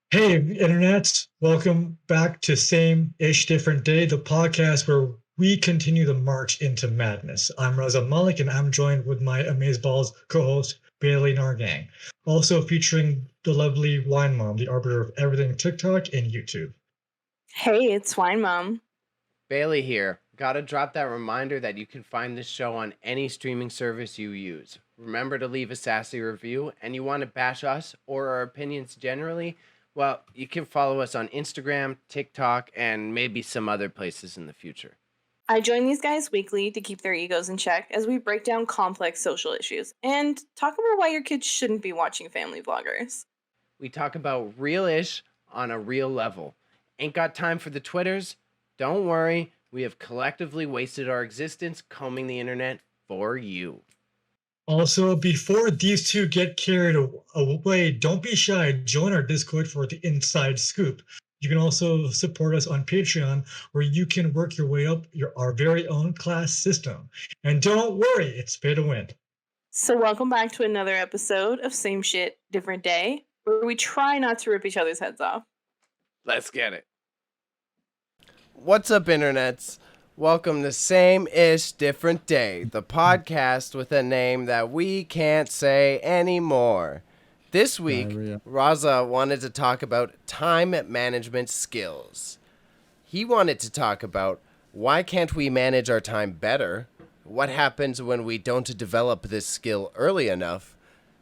Hey, internets, welcome back to Same-ish Different Day, the podcast where we continue the march into madness. I'm Raza Malik, and I'm joined with my Amazeballs co-host, Bailey Nargang. Also featuring the lovely Wine Mom, the arbiter of everything TikTok and YouTube. Hey, it's Wine Mom. Bailey here. Gotta drop that reminder that you can find this show on any streaming service you use. Remember to leave a sassy review, and you want to bash us or our opinions generally? Well, you can follow us on Instagram, TikTok, and maybe some other places in the future. I join these guys weekly to keep their egos in check as we break down complex social issues and talk about why your kids shouldn't be watching family vloggers. We talk about real-ish on a real level. Ain't got time for the Twitters? Don't worry, we have collectively wasted our existence combing the internet for you. Also, before these two get carried away, don't be shy. Join our Discord for the inside scoop. You can also support us on Patreon, where you can work your way up our very own class system. And don't worry, it's pay to win. So, welcome back to another episode of Same Shit, Different Day, where we try not to rip each other's heads off. Let's get it. What's up, internets? Welcome to Same-ish Different Day, the podcast with a name that we can't say anymore. This week, Raza wanted to talk about time management skills. He wanted to talk about why can't we manage our time better? What happens when we don't develop this skill early enough?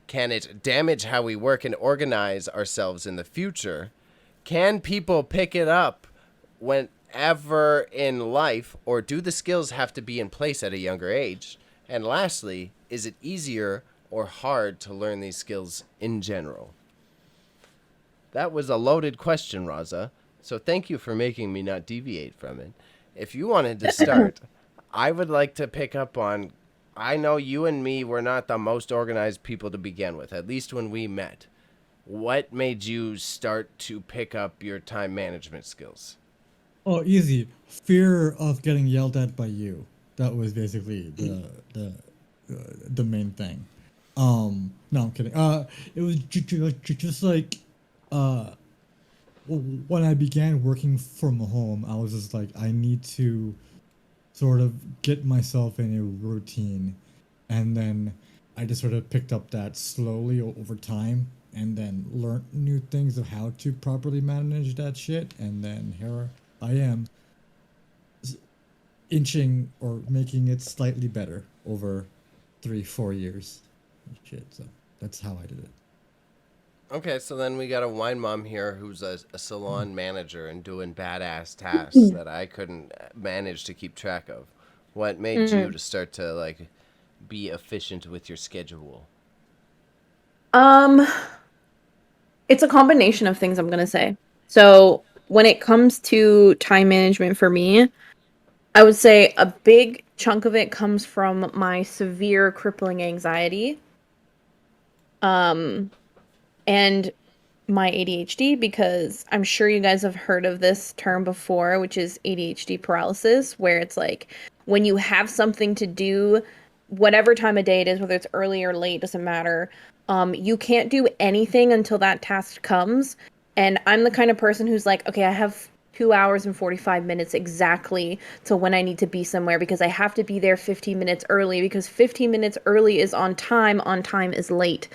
Can it damage how we work and organize ourselves in the future? Can people pick it up whenever in life, or do the skills have to be in place at a younger age? And lastly, is it easier or hard to learn these skills in general? That was a loaded question, Raza, so thank you for making me not deviate from it. If you wanted to start, I would like to pick up on, I know you and me were not the most organized people to begin with, at least when we met. What made you start to pick up your time management skills? Oh, easy. Fear of getting yelled at by you. That was basically the main thing. No, I'm kidding. It was just like uh, when I began working from home, I was just like, I need to sort of get myself in a routine, and then I just sort of picked up that slowly over time, and then learned new things of how to properly manage that shit, and then here I am inching or making it slightly better over 3-4 years. Shit, so that's how I did it. Okay, so then we got a wine mom here who's a salon manager and doing badass tasks that I couldn't manage to keep track of. What made you to start to like be efficient with your schedule? Um, it's a combination of things I'm gonna say. So when it comes to time management for me, I would say a big chunk of it comes from my severe crippling anxiety. And my ADHD, because I'm sure you guys have heard of this term before, which is ADHD paralysis, where it's like when you have something to do, whatever time of day it is, whether it's early or late, doesn't matter. You can't do anything until that task comes. And I'm the kind of person who's like, okay, I have 2 hours and 45 minutes exactly to when I need to be somewhere because I have to be there 15 minutes early because 15 minutes early is on time is late.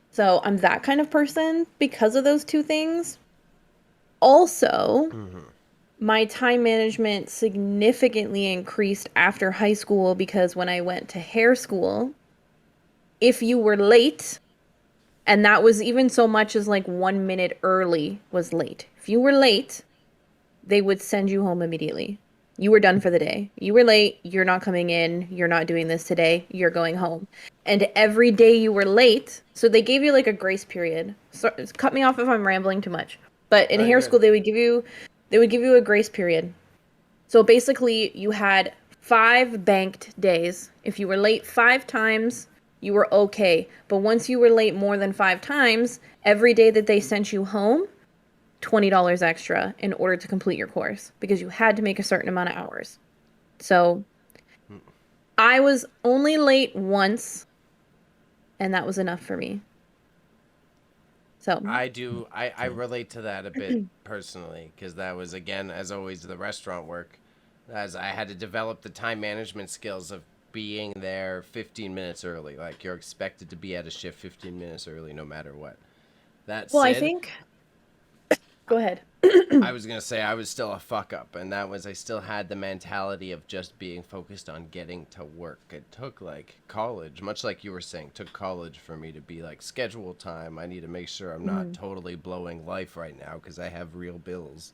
So I'm that kind of person because of those two things. Also, my time management significantly increased after high school because when I went to hair school, if you were late, and that was even so much as like 1 minute early was late. If you were late, they would send you home immediately. You were done for the day. You were late. You're not coming in. You're not doing this today. You're going home. And every day you were late, so they gave you like a grace period. So cut me off if I'm rambling too much. But in hair school, they would give you a grace period. So basically, you had 5 banked days. If you were late 5 times, you were okay. But once you were late more than 5 times, every day that they sent you home, $20 extra in order to complete your course because you had to make a certain amount of hours. So I was only late once, and that was enough for me. So I do. I relate to that a bit personally because that was, again, as always, the restaurant work. As I had to develop the time management skills of being there 15 minutes early. Like, you're expected to be at a shift 15 minutes early no matter what. That well, I said, think. Go ahead. I was going to say I was still a fuck up, and that was I still had the mentality of just being focused on getting to work. It took, like, college, much like you were saying, took college for me to be like, schedule time. I need to make sure I'm not totally blowing life right now because I have real bills.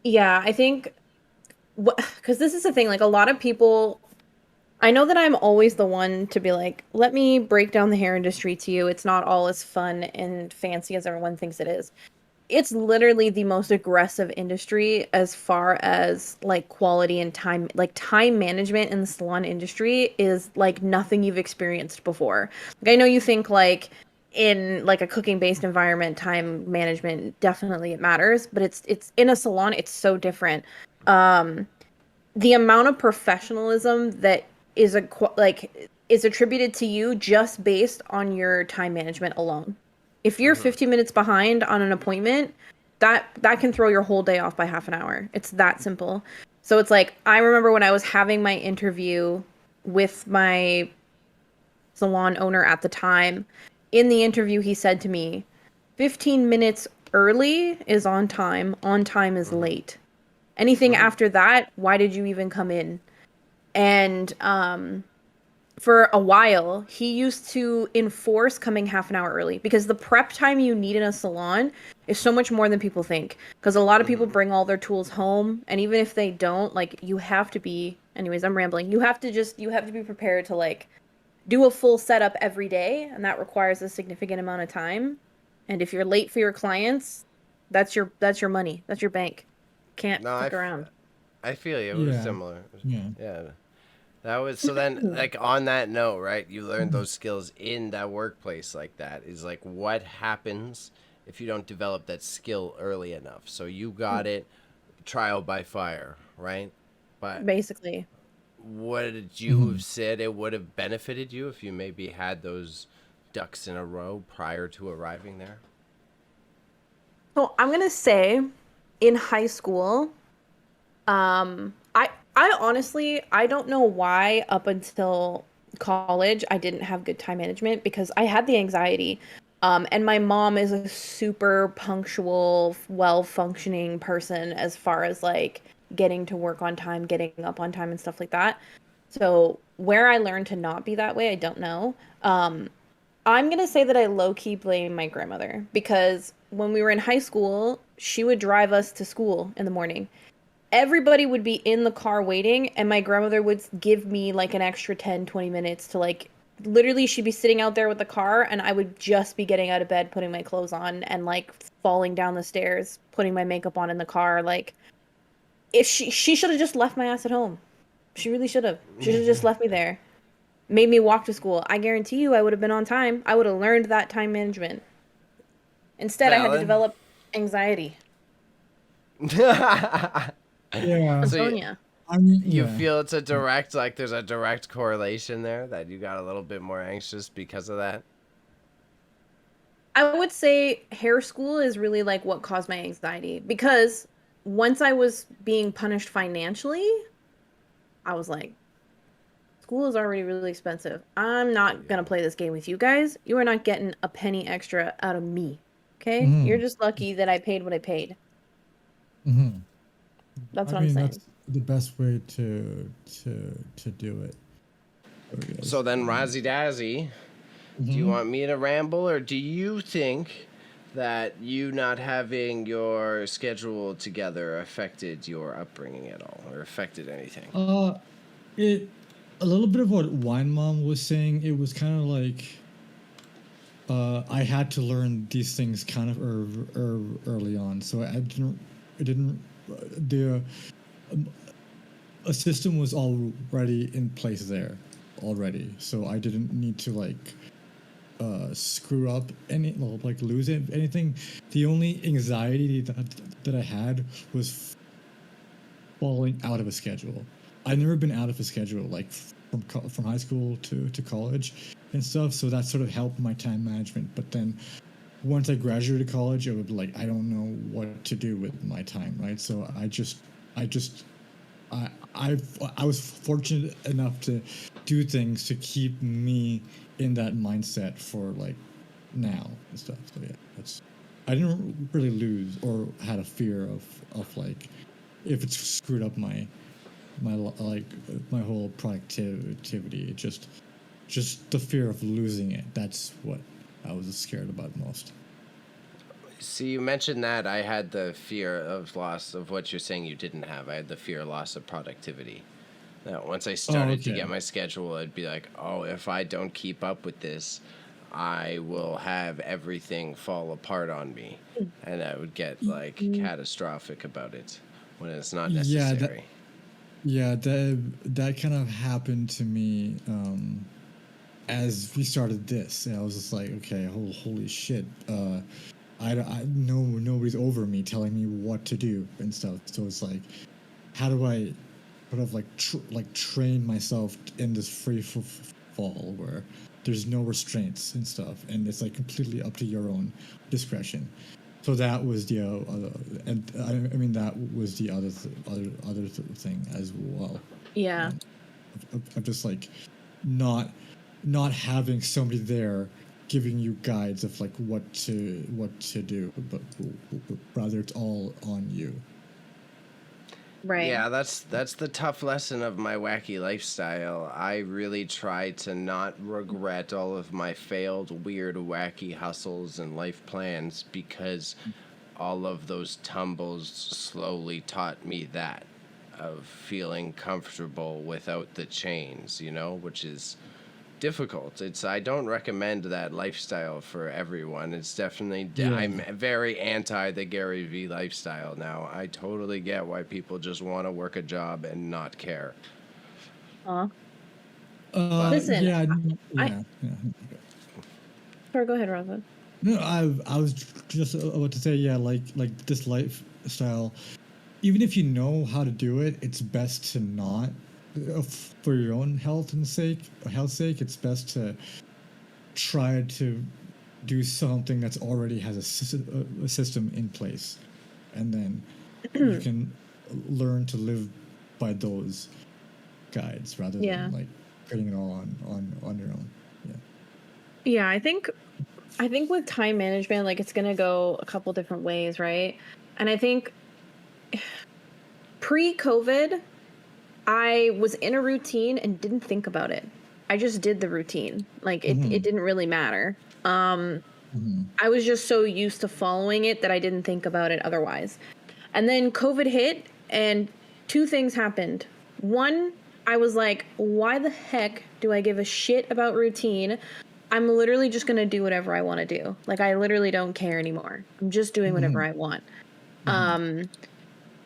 Yeah, I think because this is the thing, like a lot of people, I know that I'm always the one to be like, let me break down the hair industry to you. It's not all as fun and fancy as everyone thinks it is. It's literally the most aggressive industry as far as like quality and time, like time management in the salon industry is like nothing you've experienced before. Like I know you think like in like a cooking based environment, time management definitely it matters, but it's in a salon, it's so different. Um, the amount of professionalism that is like is attributed to you just based on your time management alone. If you're 15 minutes behind on an appointment, that can throw your whole day off by half an hour. It's that simple. So it's like I remember when I was having my interview with my salon owner at the time. In the interview he said to me, 15 minutes early is on time is late. Anything after that, why did you even come in? And for a while, he used to enforce coming half an hour early because the prep time you need in a salon is so much more than people think. Because a lot of people bring all their tools home, and even if they don't, like you have to be. Anyways, I'm rambling. You have to be prepared to like do a full setup every day, and that requires a significant amount of time. And if you're late for your clients, that's your money. That's your bank. Can't No, fuck around. I feel you. It was Yeah. similar. Yeah. Yeah. That was so then like on that note, right? You learned those skills in that workplace like that is like what happens if you don't develop that skill early enough. So you got it trial by fire, right? But Basically. would you have said it would have benefited you if you maybe had those ducks in a row prior to arriving there? So I'm gonna say in high school, I honestly I don't know why up until college I didn't have good time management because I had the anxiety. And my mom is a super punctual, well-functioning person as far as like getting to work on time, getting up on time and stuff like that. So where I learned to not be that way, I don't know. I'm gonna say that I low-key blame my grandmother because when we were in high school, she would drive us to school in the morning. Everybody would be in the car waiting, and my grandmother would give me like an extra 10, 20 minutes to like literally she'd be sitting out there with the car and I would just be getting out of bed, putting my clothes on and like falling down the stairs, putting my makeup on in the car. Like if she should have just left my ass at home. She really should have. She should have just left me there. Made me walk to school. I guarantee you I would have been on time. I would have learned that time management. Instead, I had to Valid. develop anxiety. Yeah. I'm So telling you. I mean, you yeah. feel it's a direct, like there's a direct correlation there that you got a little bit more anxious because of that? I would say hair school is really like what caused my anxiety because once I was being punished financially, I was like, school is already really expensive. I'm not gonna play this game with you guys. You are not getting a penny extra out of me. Okay? You're just lucky that I paid what I paid. Mm-hmm. That's I what I'm mean, saying. that's the best way to do it. So then, Razzie Dazzy, do you want me to ramble, or do you think that you not having your schedule together affected your upbringing at all, or affected anything? It a little bit of what Wine Mom was saying. It was kind of like I had to learn these things kind of early on, so the a system was already in place there already, so I didn't need to like screw up like lose anything. The only anxiety that I had was falling out of a schedule. I've never been out of a schedule like from high school to college and stuff, so that sort of helped my time management. But then once I graduated college, it would be like I don't know what to do with my time, right? So I was fortunate enough to do things to keep me in that mindset for like now and stuff. So yeah, I didn't really lose or had a fear of like if it's screwed up my like my whole productivity. It just the fear of losing it. That's what I was scared about most. See, you mentioned that I had the fear of loss of what you're saying you didn't have. I had the fear of loss of productivity. Now, once I started to get my schedule, I'd be like, oh, if I don't keep up with this, I will have everything fall apart on me. And I would get like catastrophic about it when it's not necessary. That kind of happened to me as we started this. And I was just like, okay, holy shit. Nobody's over me telling me what to do and stuff. So it's like, how do I sort of like train myself in this free fall where there's no restraints and stuff, and it's like completely up to your own discretion. So that was the and I mean that was the other thing as well. Yeah. Of just like not having somebody there giving you guides of like what to do, but rather it's all on you. Right. Yeah, that's the tough lesson of my wacky lifestyle. I really try to not regret all of my failed, weird, wacky hustles and life plans because all of those tumbles slowly taught me that of feeling comfortable without the chains, which is difficult. I don't recommend that lifestyle for everyone. It's definitely I'm very anti the Gary V lifestyle now. I totally get why people just want to work a job and not care. Listen, yeah. Sorry, go ahead, Rafa. No, I was just about to say, like this lifestyle, even if you know how to do it, it's best to not. For your own health's sake, it's best to try to do something that's already has a system in place, and then you can learn to live by those guides rather than like putting it all on your own. Yeah, I think with time management, like it's gonna go a couple different ways, right? And I think pre-COVID, I was in a routine and didn't think about it. I just did the routine. Like it didn't really matter. I was just so used to following it that I didn't think about it otherwise. And then COVID hit and two things happened. One, I was like, why the heck do I give a shit about routine? I'm literally just going to do whatever I want to do. Like I literally don't care anymore. I'm just doing whatever I want.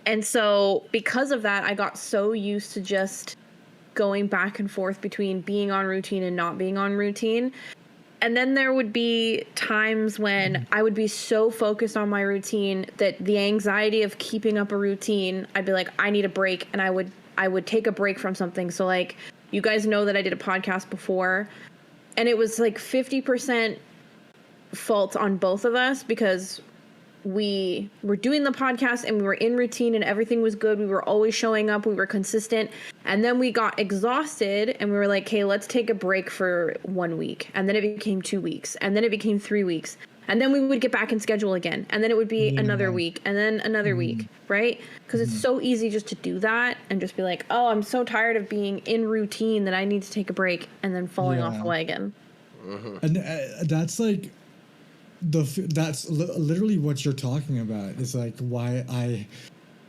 And so because of that, I got so used to just going back and forth between being on routine and not being on routine. And then there would be times when I would be so focused on my routine that the anxiety of keeping up a routine, I'd be like, I need a break. And I would take a break from something. So like, you guys know that I did a podcast before, and it was like 50% fault on both of us because we were doing the podcast and we were in routine and everything was good. We were always showing up. We were consistent. And then we got exhausted and we were like, okay, let's take a break for 1 week. And then it became 2 weeks. And then it became 3 weeks. And then we would get back in schedule again. And then it would be another week and then another week, right? Because it's so easy just to do that and just be like, oh, I'm so tired of being in routine that I need to take a break and then falling off the wagon. And that's like, that's literally what you're talking about. It's like why I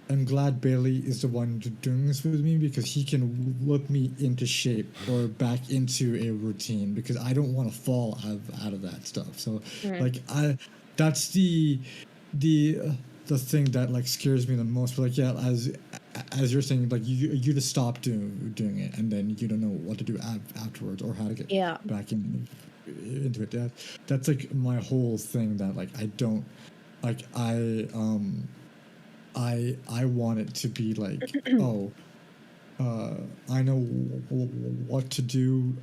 am glad Bailey is the one doing this with me, because he can whip me into shape or back into a routine, because I don't want to fall out of that stuff. So like that's the thing that like scares me the most. But like as you're saying, like you just stop doing it and then you don't know what to do afterwards or how to get back into it. That's like my whole thing, that like I don't like I want it to be like I know what to do.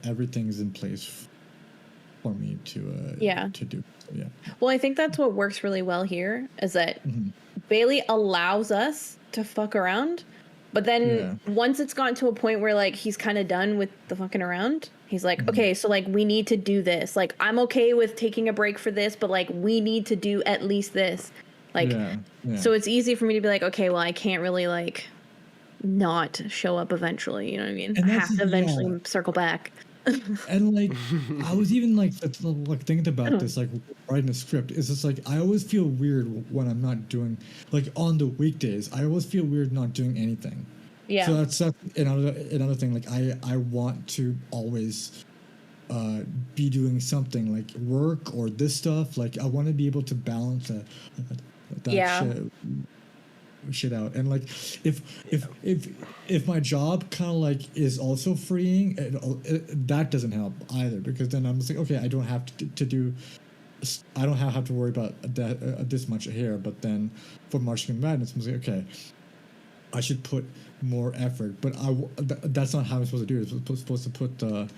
Everything's in place for me to do Yeah. Well, I think that's what works really well here is that Mm-hmm. Bailey allows us to fuck around, but then Yeah. once it's gotten to a point where like he's kind of done with the fucking around, he's like, Mm-hmm. okay, so like we need to do this. Like I'm okay with taking a break for this, but like we need to do at least this. Like, Yeah. Yeah. so it's easy for me to be like, okay, well I can't really like not show up eventually. You know what I mean? And I have that's to eventually yeah. circle back. And like, I was even like thinking I about don't- this, like writing a script. It's just like I always feel weird when I'm not doing, like on the weekdays. I always feel weird not doing anything. Yeah. So that's another thing. Like I want to always be doing something like work or this stuff. Like I want to be able to balance that Yeah. shit out. And like if my job kind of like is also freeing, that doesn't help either, because then I'm just like, okay, I don't have to do, I don't have to worry about that this much here. But then for Marching in Madness, I'm like, okay, I should put more effort, but that's not how I'm supposed to do it. I'm supposed to put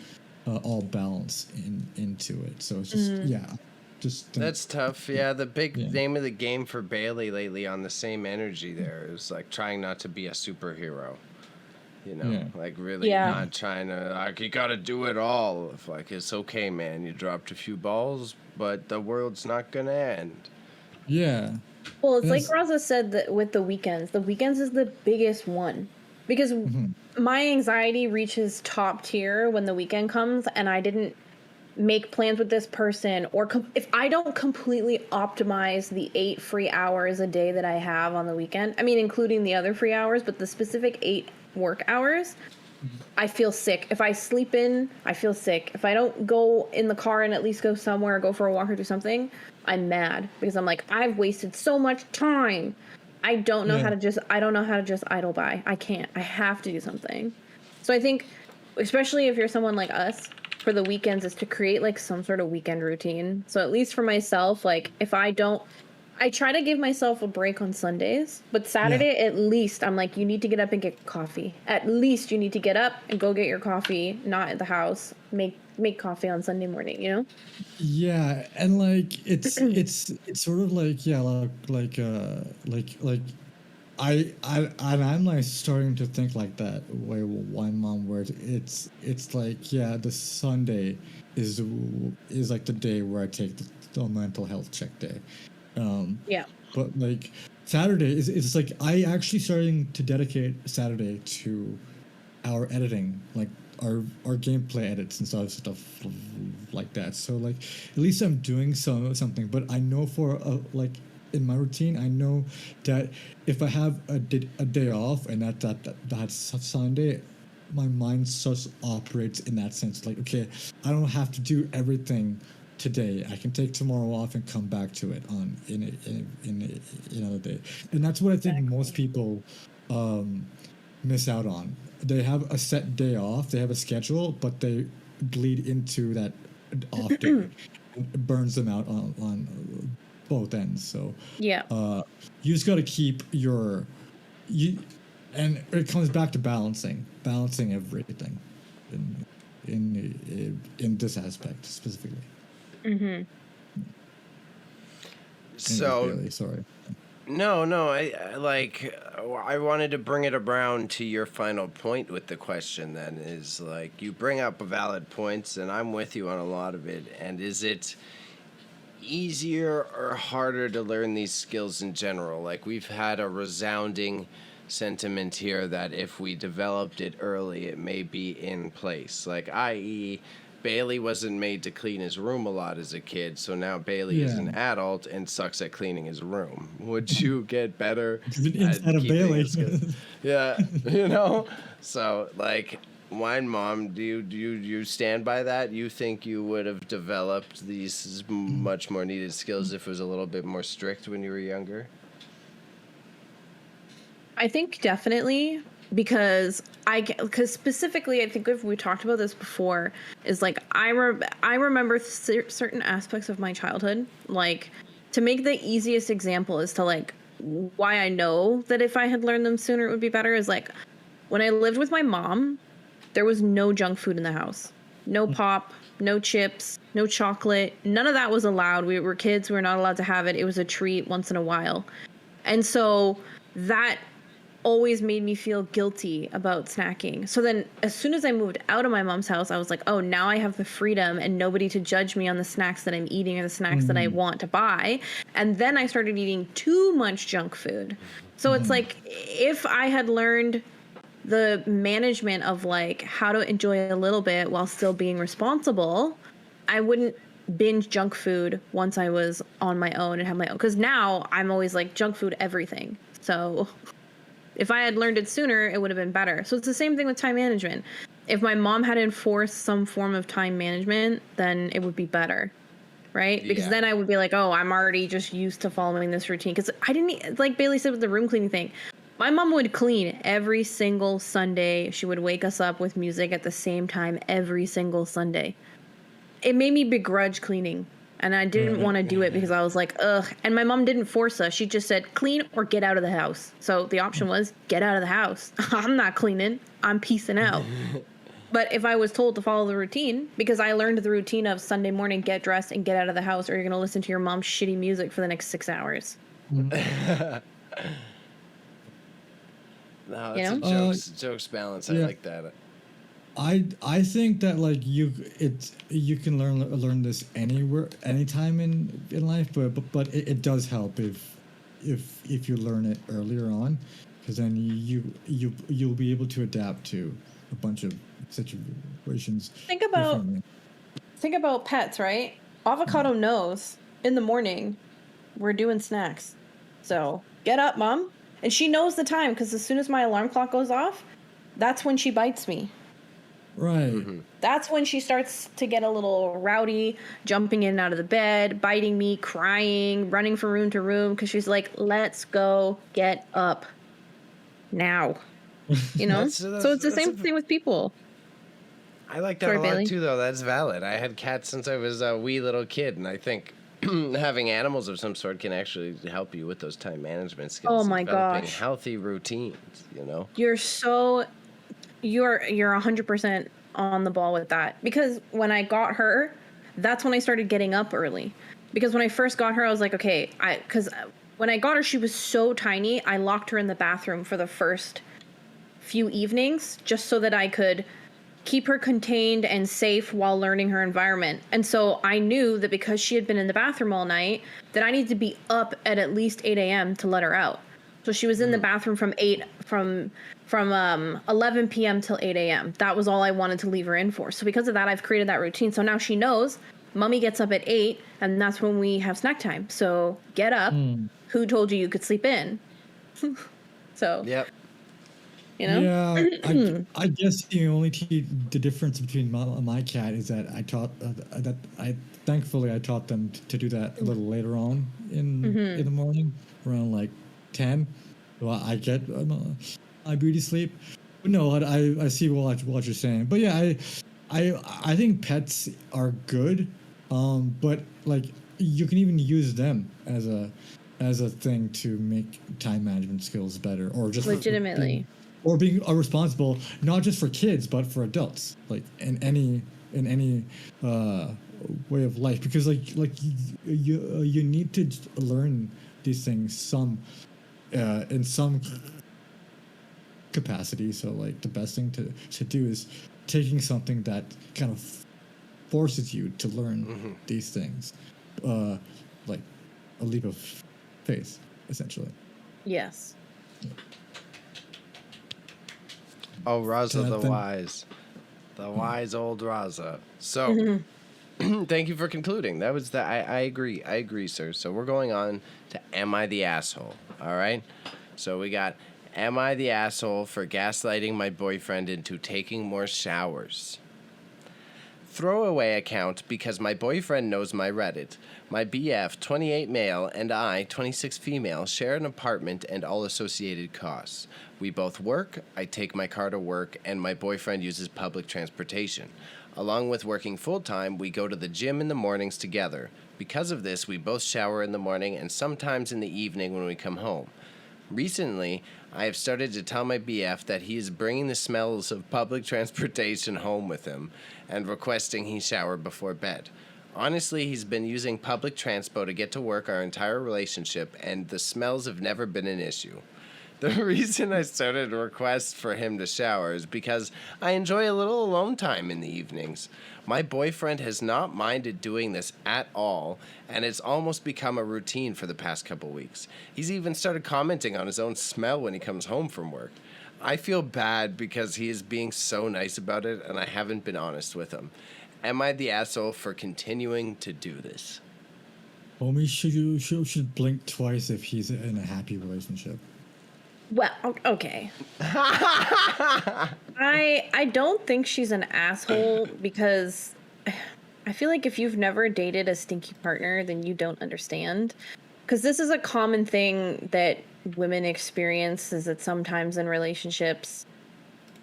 all balance into it. So it's just just That's tough. Yeah, the big Yeah. name of the game for Bailey lately on the same energy there is like trying not to be a superhero. You know, Yeah. like really Yeah. not trying to, like, you gotta do it all. If, like, it's okay, man, you dropped a few balls, but the world's not gonna end. yeah. Well, it's Yes. like Raza said that with the weekends is the biggest one because my anxiety reaches top tier when the weekend comes and I didn't make plans with this person, or if I don't completely optimize the 8 free hours a day that I have on the weekend, I mean, including the other free hours, but the specific 8 work hours, I feel sick. If I sleep in, I feel sick. If I don't go in the car and at least go somewhere, go for a walk or do something, I'm mad because I'm like, I've wasted so much time. I don't know how to just idle by. I can't. I have to do something. So I think, especially if you're someone like us, for the weekends is to create like some sort of weekend routine. So at least for myself, like if I try to give myself a break on Sundays, but Saturday at least I'm like, you need to get up and get coffee. At least you need to get up and go get your coffee, not at the house. Make coffee on Sunday morning, you know? Yeah, and like it's sort of like I'm like starting to think like that way why mom where it's like the Sunday is like the day where I take the mental health check day. Yeah. But like Saturday is it's like I actually starting to dedicate Saturday to our editing, like our gameplay edits and stuff like that. So like at least I'm doing something. But I know for like in my routine, I know that if I have a day off and that's Sunday, my mind just operates in that sense. Like, okay, I don't have to do everything today. I can take tomorrow off and come back to it on in another day. And that's what I think most people miss out on. They have a set day off, they have a schedule, but they bleed into that off day. It burns them out on both ends. So Yeah. you just got to keep and it comes back to balancing everything in this aspect specifically. Mm-hmm. So, Really, sorry. no, I wanted to bring it around to your final point with the question then is like, you bring up valid points and I'm with you on a lot of it. And is it easier or harder to learn these skills in general? Like, we've had a resounding sentiment here that if we developed it early, it may be in place. Like, i.e., Bailey wasn't made to clean his room a lot as a kid, so now Bailey is an adult and sucks at cleaning his room. Would you get better Inside of keeping Bailey? his skills? Yeah, you know? So, like, Wine Mom, do you stand by that? You think you would have developed these much more needed skills if it was a little bit more strict when you were younger? I think definitely because specifically I think if we talked about this before is like I remember certain aspects of my childhood, like to make the easiest example is to like why I know that if I had learned them sooner it would be better is like when I lived with my mom, there was no junk food in the house. No pop, no chips, no chocolate. None of that was allowed. We were kids. We were not allowed to have it. It was a treat once in a while. And so that always made me feel guilty about snacking. So then as soon as I moved out of my mom's house, I was like, oh, now I have the freedom and nobody to judge me on the snacks that I'm eating or the snacks that I want to buy. And then I started eating too much junk food. So it's like, if I had learned the management of like how to enjoy a little bit while still being responsible, I wouldn't binge junk food once I was on my own and have my own. Because now I'm always like junk food everything. So if I had learned it sooner, it would have been better. So it's the same thing with time management. If my mom had enforced some form of time management, then it would be better, right? Because then I would be like, oh, I'm already just used to following this routine. Because I didn't, like Bailey said with the room cleaning thing, my mom would clean every single Sunday. She would wake us up with music at the same time every single Sunday. It made me begrudge cleaning. And I didn't want to do it because I was like, ugh. And my mom didn't force us. She just said, clean or get out of the house. So the option was, get out of the house. I'm not cleaning. I'm peacing out. But if I was told to follow the routine, because I learned the routine of Sunday morning, get dressed and get out of the house, or you're going to listen to your mom's shitty music for the next 6 hours. No, it's a jokes balance. I like that. I think that like you can learn this anywhere, anytime in life, but it does help if you learn it earlier on, because then you'll be able to adapt to a bunch of situations. Think about pets, right? Avocado knows in the morning we're doing snacks, so get up, mom, and she knows the time because as soon as my alarm clock goes off, that's when she bites me. Right. That's when she starts to get a little rowdy, jumping in and out of the bed, biting me, crying, running from room to room, because she's like, let's go, get up now. You know? So it's the same thing with people. I like that a lot too, though. That's valid. I had cats since I was a wee little kid, and I think having animals of some sort can actually help you with those time management skills. Oh my gosh. Healthy routines, you know? You're 100% on the ball with that, because when I got her, that's when I started getting up early. Because when I first got her, I was like, okay, because when I got her, she was so tiny. I locked her in the bathroom for the first few evenings just so that I could keep her contained and safe while learning her environment. And so I knew that because she had been in the bathroom all night, that I needed to be up at least 8 a.m. to let her out. So she was in the bathroom from 11 p.m. till 8 a.m. That was all I wanted to leave her in for. So because of that, I've created that routine. So now she knows mommy gets up at 8, and that's when we have snack time. So get up. Who told you could sleep in? So. Yep. You know? Yeah, I guess the only the difference between my cat is that thankfully I taught them to do that a little later on in the morning, around like 10. Well, I get my beauty sleep. But no, I see what you're saying. But yeah, I think pets are good, but like you can even use them as a thing to make time management skills better, or just legitimately. Being responsible, not just for kids but for adults, like in any way of life, because like you need to learn these things in some capacity. So like the best thing to do is taking something that kind of forces you to learn these things, like a leap of faith, essentially. Yes. Oh, Raza the wise. The wise old Raza. So, thank you for concluding. That was I agree. I agree, sir. So we're going on to Am I the Asshole? All right? So we got, am I the asshole for gaslighting my boyfriend into taking more showers? Throwaway account because my boyfriend knows my Reddit. My BF, 28 male, and I, 26 female, share an apartment and all associated costs. We both work, I take my car to work, and my boyfriend uses public transportation. Along with working full-time, we go to the gym in the mornings together. Because of this, we both shower in the morning and sometimes in the evening when we come home. Recently, I have started to tell my BF that he is bringing the smells of public transportation home with him and requesting he shower before bed. Honestly, he's been using public transpo to get to work our entire relationship, and the smells have never been an issue. The reason I started a request for him to shower is because I enjoy a little alone time in the evenings. My boyfriend has not minded doing this at all, and it's almost become a routine for the past couple weeks. He's even started commenting on his own smell when he comes home from work. I feel bad because he is being so nice about it, and I haven't been honest with him. Am I the asshole for continuing to do this? Homie, should blink twice if he's in a happy relationship. Well, okay. I don't think she's an asshole because I feel like if you've never dated a stinky partner, then you don't understand. Because this is a common thing that women experience, is that sometimes in relationships,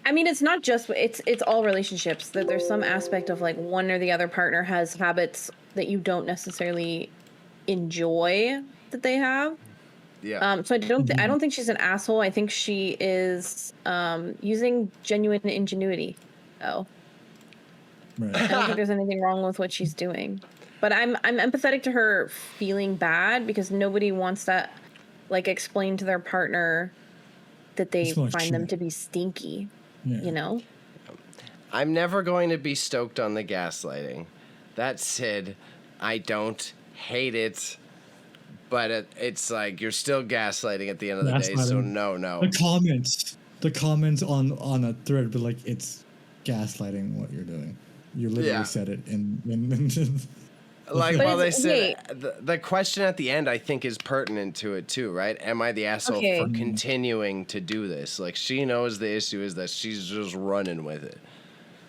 I mean, it's not just, it's all relationships, that there's some aspect of like one or the other partner has habits that you don't necessarily enjoy that they have. Yeah. So I don't think she's an asshole. I think she is using genuine ingenuity. Oh, Right. I don't think there's anything wrong with what she's doing. But I'm empathetic to her feeling bad because nobody wants to like explain to their partner that they It's much find them shit. to be stinky. Yeah. You know? I'm never going to be stoked on the gaslighting. That said, I don't hate it, but it's like you're still gaslighting at the end of the day, so no. The comments on a thread, but like it's gaslighting what you're doing. You literally Yeah. said it in Like, But well, they it's- said the question at the end, I think, is pertinent to it too, right? Am I the asshole Okay. for continuing to do this? Like, she knows the issue is that she's just running with it.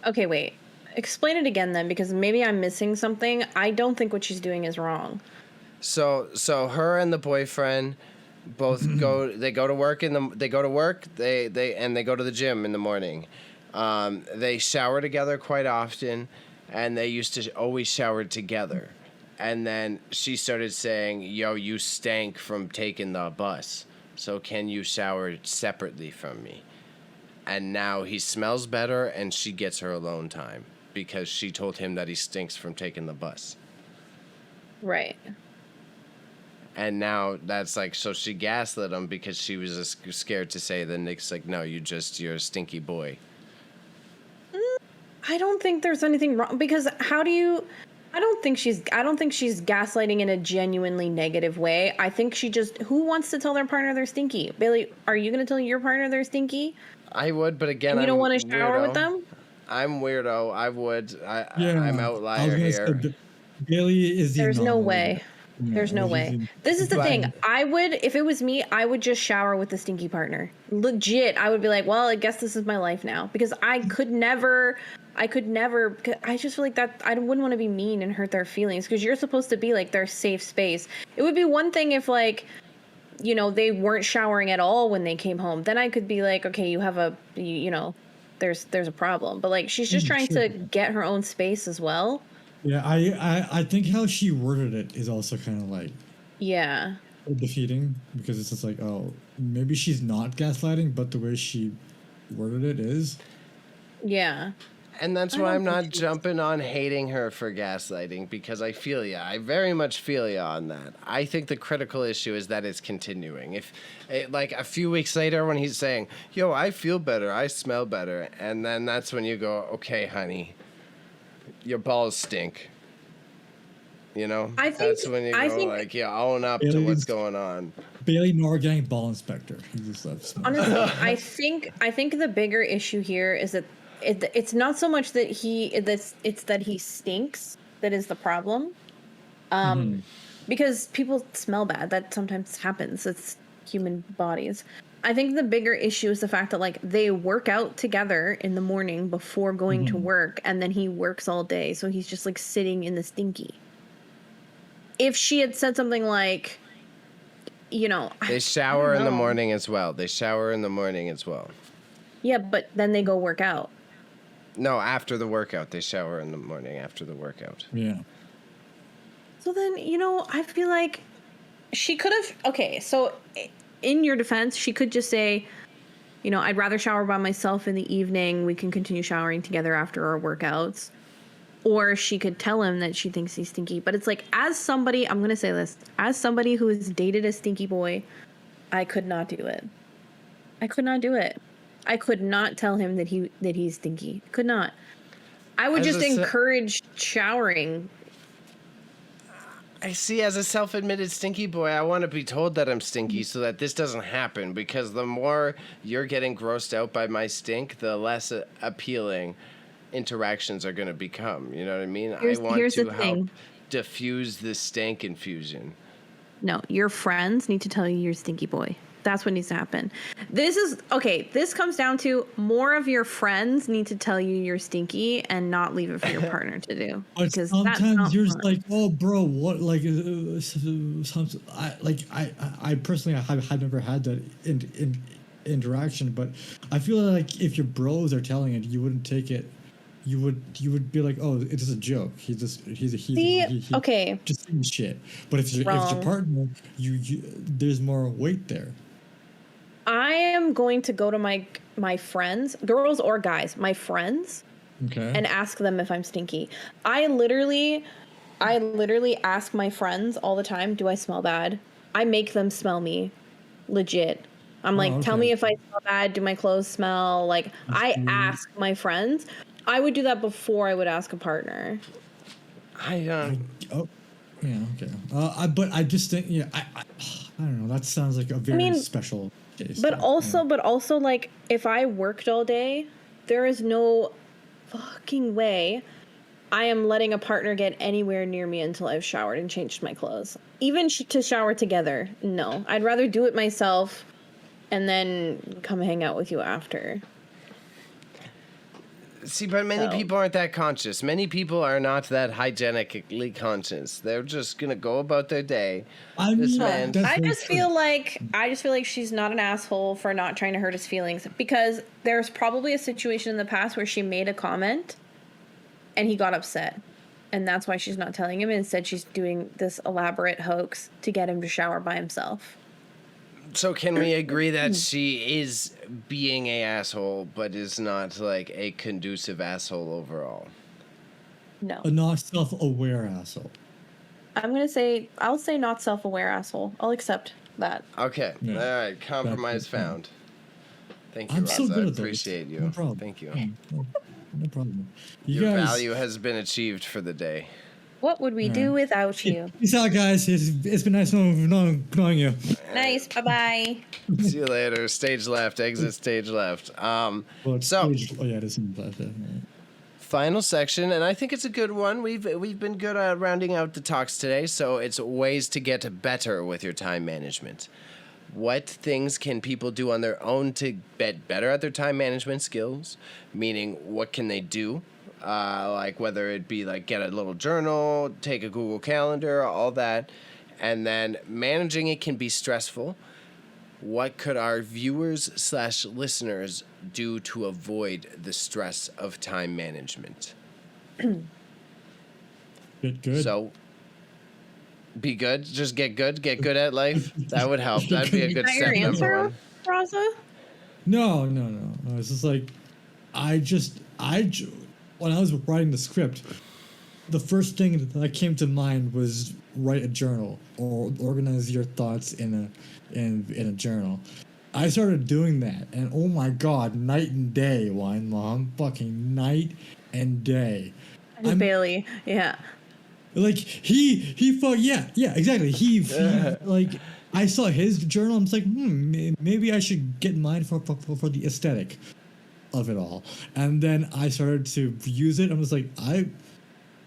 Okay, wait. Explain it again then, because maybe I'm missing something. I don't think what she's doing is wrong. So her and the boyfriend both go. They go to work They go to work. They go to the gym in the morning. They shower together quite often, and they used to always shower together. And then she started saying, "Yo, you stank from taking the bus. So can you shower separately from me?" And now he smells better, and she gets her alone time because she told him that he stinks from taking the bus. Right. And now that's like, so she gaslit him because she was just scared to say. Then Nick's like, no, you're a stinky boy. I don't think there's anything wrong because I don't think she's gaslighting in a genuinely negative way. I think who wants to tell their partner they're stinky? Bailey, are you going to tell your partner they're stinky? I would, but again, And you I'm don't want to shower with weirdo. them? I'm weirdo. I would. I'm outlier here. Bailey is the There's no anomaly. way. Yeah, There's no he's way. in- This is the But- thing. If it was me, I would just shower with the stinky partner. Legit. I would be like, well, I guess this is my life now. Because I could never, I just feel like that, I wouldn't want to be mean and hurt their feelings. Because you're supposed to be like their safe space. It would be one thing if like, you know, they weren't showering at all when they came home. Then I could be like, okay, you have there's a problem. But like, she's just trying sure. to get her own space as well. Yeah, I think how she worded it is also kind of like Yeah. defeating because it's just like, oh, maybe she's not gaslighting, but the way she worded it is. Yeah. And that's I why don't I'm not think she's- jumping on hating her for gaslighting, because I feel ya. I very much feel ya on that. I think the critical issue is that it's continuing. If, like, a few weeks later when he's saying, yo, I feel better, I smell better, and then that's when you go, okay, honey, your balls stink. You know? I think- That's when you I go, think- like, yeah, own up to what's going on. Bailey Norgang ball inspector. He just loves Honestly, I think the bigger issue here is that it's not so much that it's that he stinks that is the problem. Because people smell bad. That sometimes happens. It's human bodies. I think the bigger issue is the fact that like they work out together in the morning before going to work, and then he works all day, so he's just like sitting in the stinky. If she had said something like, you know, They shower in the know. morning as well. They shower in the morning as well. yeah, but then they go work out. No, after the workout. They shower in the morning after the workout. Yeah. So then, you know, I feel like she could have. Okay, so in your defense, she could just say, you know, I'd rather shower by myself in the evening. We can continue showering together after our workouts. Or she could tell him that she thinks he's stinky. But it's like, as somebody, I'm going to say this, as somebody who has dated a stinky boy, I could not do it. I could not do it. I could not tell him that he's stinky. Could not. I would just encourage showering. I see, as a self-admitted stinky boy, I want to be told that I'm stinky so that this doesn't happen, because the more you're getting grossed out by my stink, the less appealing interactions are going to become. You know what I mean? I want to help diffuse the stank infusion. No, your friends need to tell you you're stinky boy. That's what needs to happen. This comes down to more of your friends need to tell you you're stinky and not leave it for your partner to do. Because sometimes you're just like, oh, bro, what? Like, I personally have never had that interaction, but I feel like if your bros are telling it, you wouldn't take it. You would be like, oh, it's just a joke. He's just saying shit. But if it's your partner, you there's more weight there. I am going to go to my friends, girls or guys, my friends, and ask them if I'm stinky. I literally ask my friends all the time, do I smell bad? I make them smell me. Legit. I'm like, tell me if I smell bad. Do my clothes smell? Like, I ask my friends. I would do that before I would ask a partner. But I just think, I don't know. That sounds like a very special case. But also, like, if I worked all day, there is no fucking way I am letting a partner get anywhere near me until I've showered and changed my clothes. Even to shower together, no. I'd rather do it myself and then come hang out with you after. See, but many people aren't that conscious. Many people are not that hygienically conscious. They're just gonna go about their day. I just feel like she's not an asshole for not trying to hurt his feelings, because there's probably a situation in the past where she made a comment and he got upset, and that's why she's not telling him. Instead, she's doing this elaborate hoax to get him to shower by himself. So can we agree that she is being a asshole, but is not like a conducive asshole overall? No. A not self-aware asshole. I'll say not self-aware asshole. I'll accept that. Okay. Yeah. All right. Compromise found. Thank you, Rosa. So good at I appreciate you. No problem. Thank you. No problem. Your value has been achieved for the day. What would we do without you? Peace out, guys. It's been nice knowing you. Nice. Bye-bye. See you later. Stage left. Exit stage left. Final section, and I think it's a good one. We've been good at rounding out the talks today, so it's ways to get better with your time management. What things can people do on their own to get better at their time management skills? Meaning, what can they do? Like whether it be like get a little journal, take a Google Calendar, all that. And then managing it can be stressful. What could our viewers/listeners do to avoid the stress of time management? Get good. So be good. Just get good. Get good at life. That would help. That'd be a good step. Your answer, Raza? No. It's just like when I was writing the script, the first thing that came to mind was write a journal or organize your thoughts in a journal. I started doing that, and oh my god, night and day, Wine Mom, fucking night and day. Bailey, yeah. Like he exactly. He like I saw his journal. I'm just like, maybe I should get mine for the aesthetic of it all. And then I started to use it. I was like,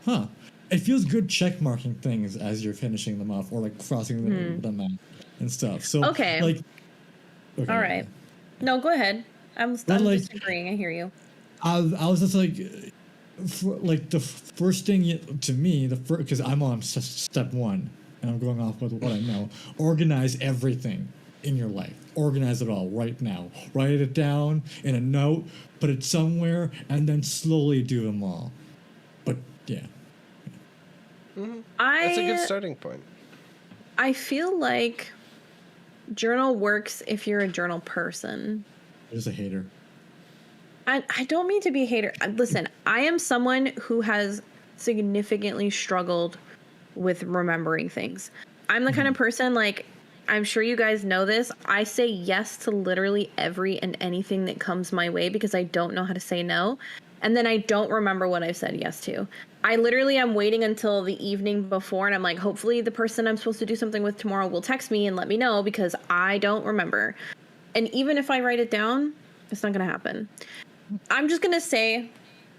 it feels good check marking things as you're finishing them off or like crossing them out and stuff. So all right. No, go ahead. I'm just agreeing. I hear you. I was just like, the first thing to me, because I'm on step one and I'm going off with what I know. Organize everything in your life. Organize it all right now. Write it down in a note, put it somewhere, and then slowly do them all. But yeah. Mm-hmm. That's a good starting point. I feel like journal works if you're a journal person. I'm just a hater. I don't mean to be a hater. Listen, I am someone who has significantly struggled with remembering things. I'm the kind of person, like, I'm sure you guys know this. I say yes to literally every and anything that comes my way because I don't know how to say no. And then I don't remember what I've said yes to. I literally am waiting until the evening before, and I'm like, hopefully the person I'm supposed to do something with tomorrow will text me and let me know because I don't remember. And even if I write it down, it's not going to happen. I'm just going to say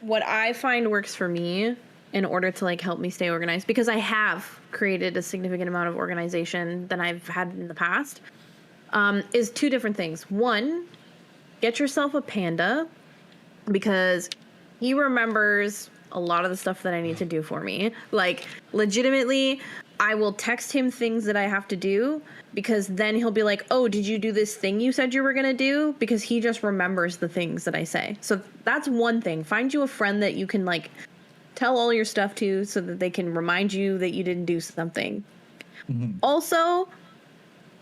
what I find works for me in order to like help me stay organized, because I have created a significant amount of organization than I've had in the past, is two different things. One, get yourself a panda, because he remembers a lot of the stuff that I need to do for me. Like, legitimately, I will text him things that I have to do, because then he'll be like, oh, did you do this thing you said you were going to do? Because he just remembers the things that I say. So that's one thing. Find you a friend that you can like tell all your stuff to so that they can remind you that you didn't do something. Mm-hmm. Also,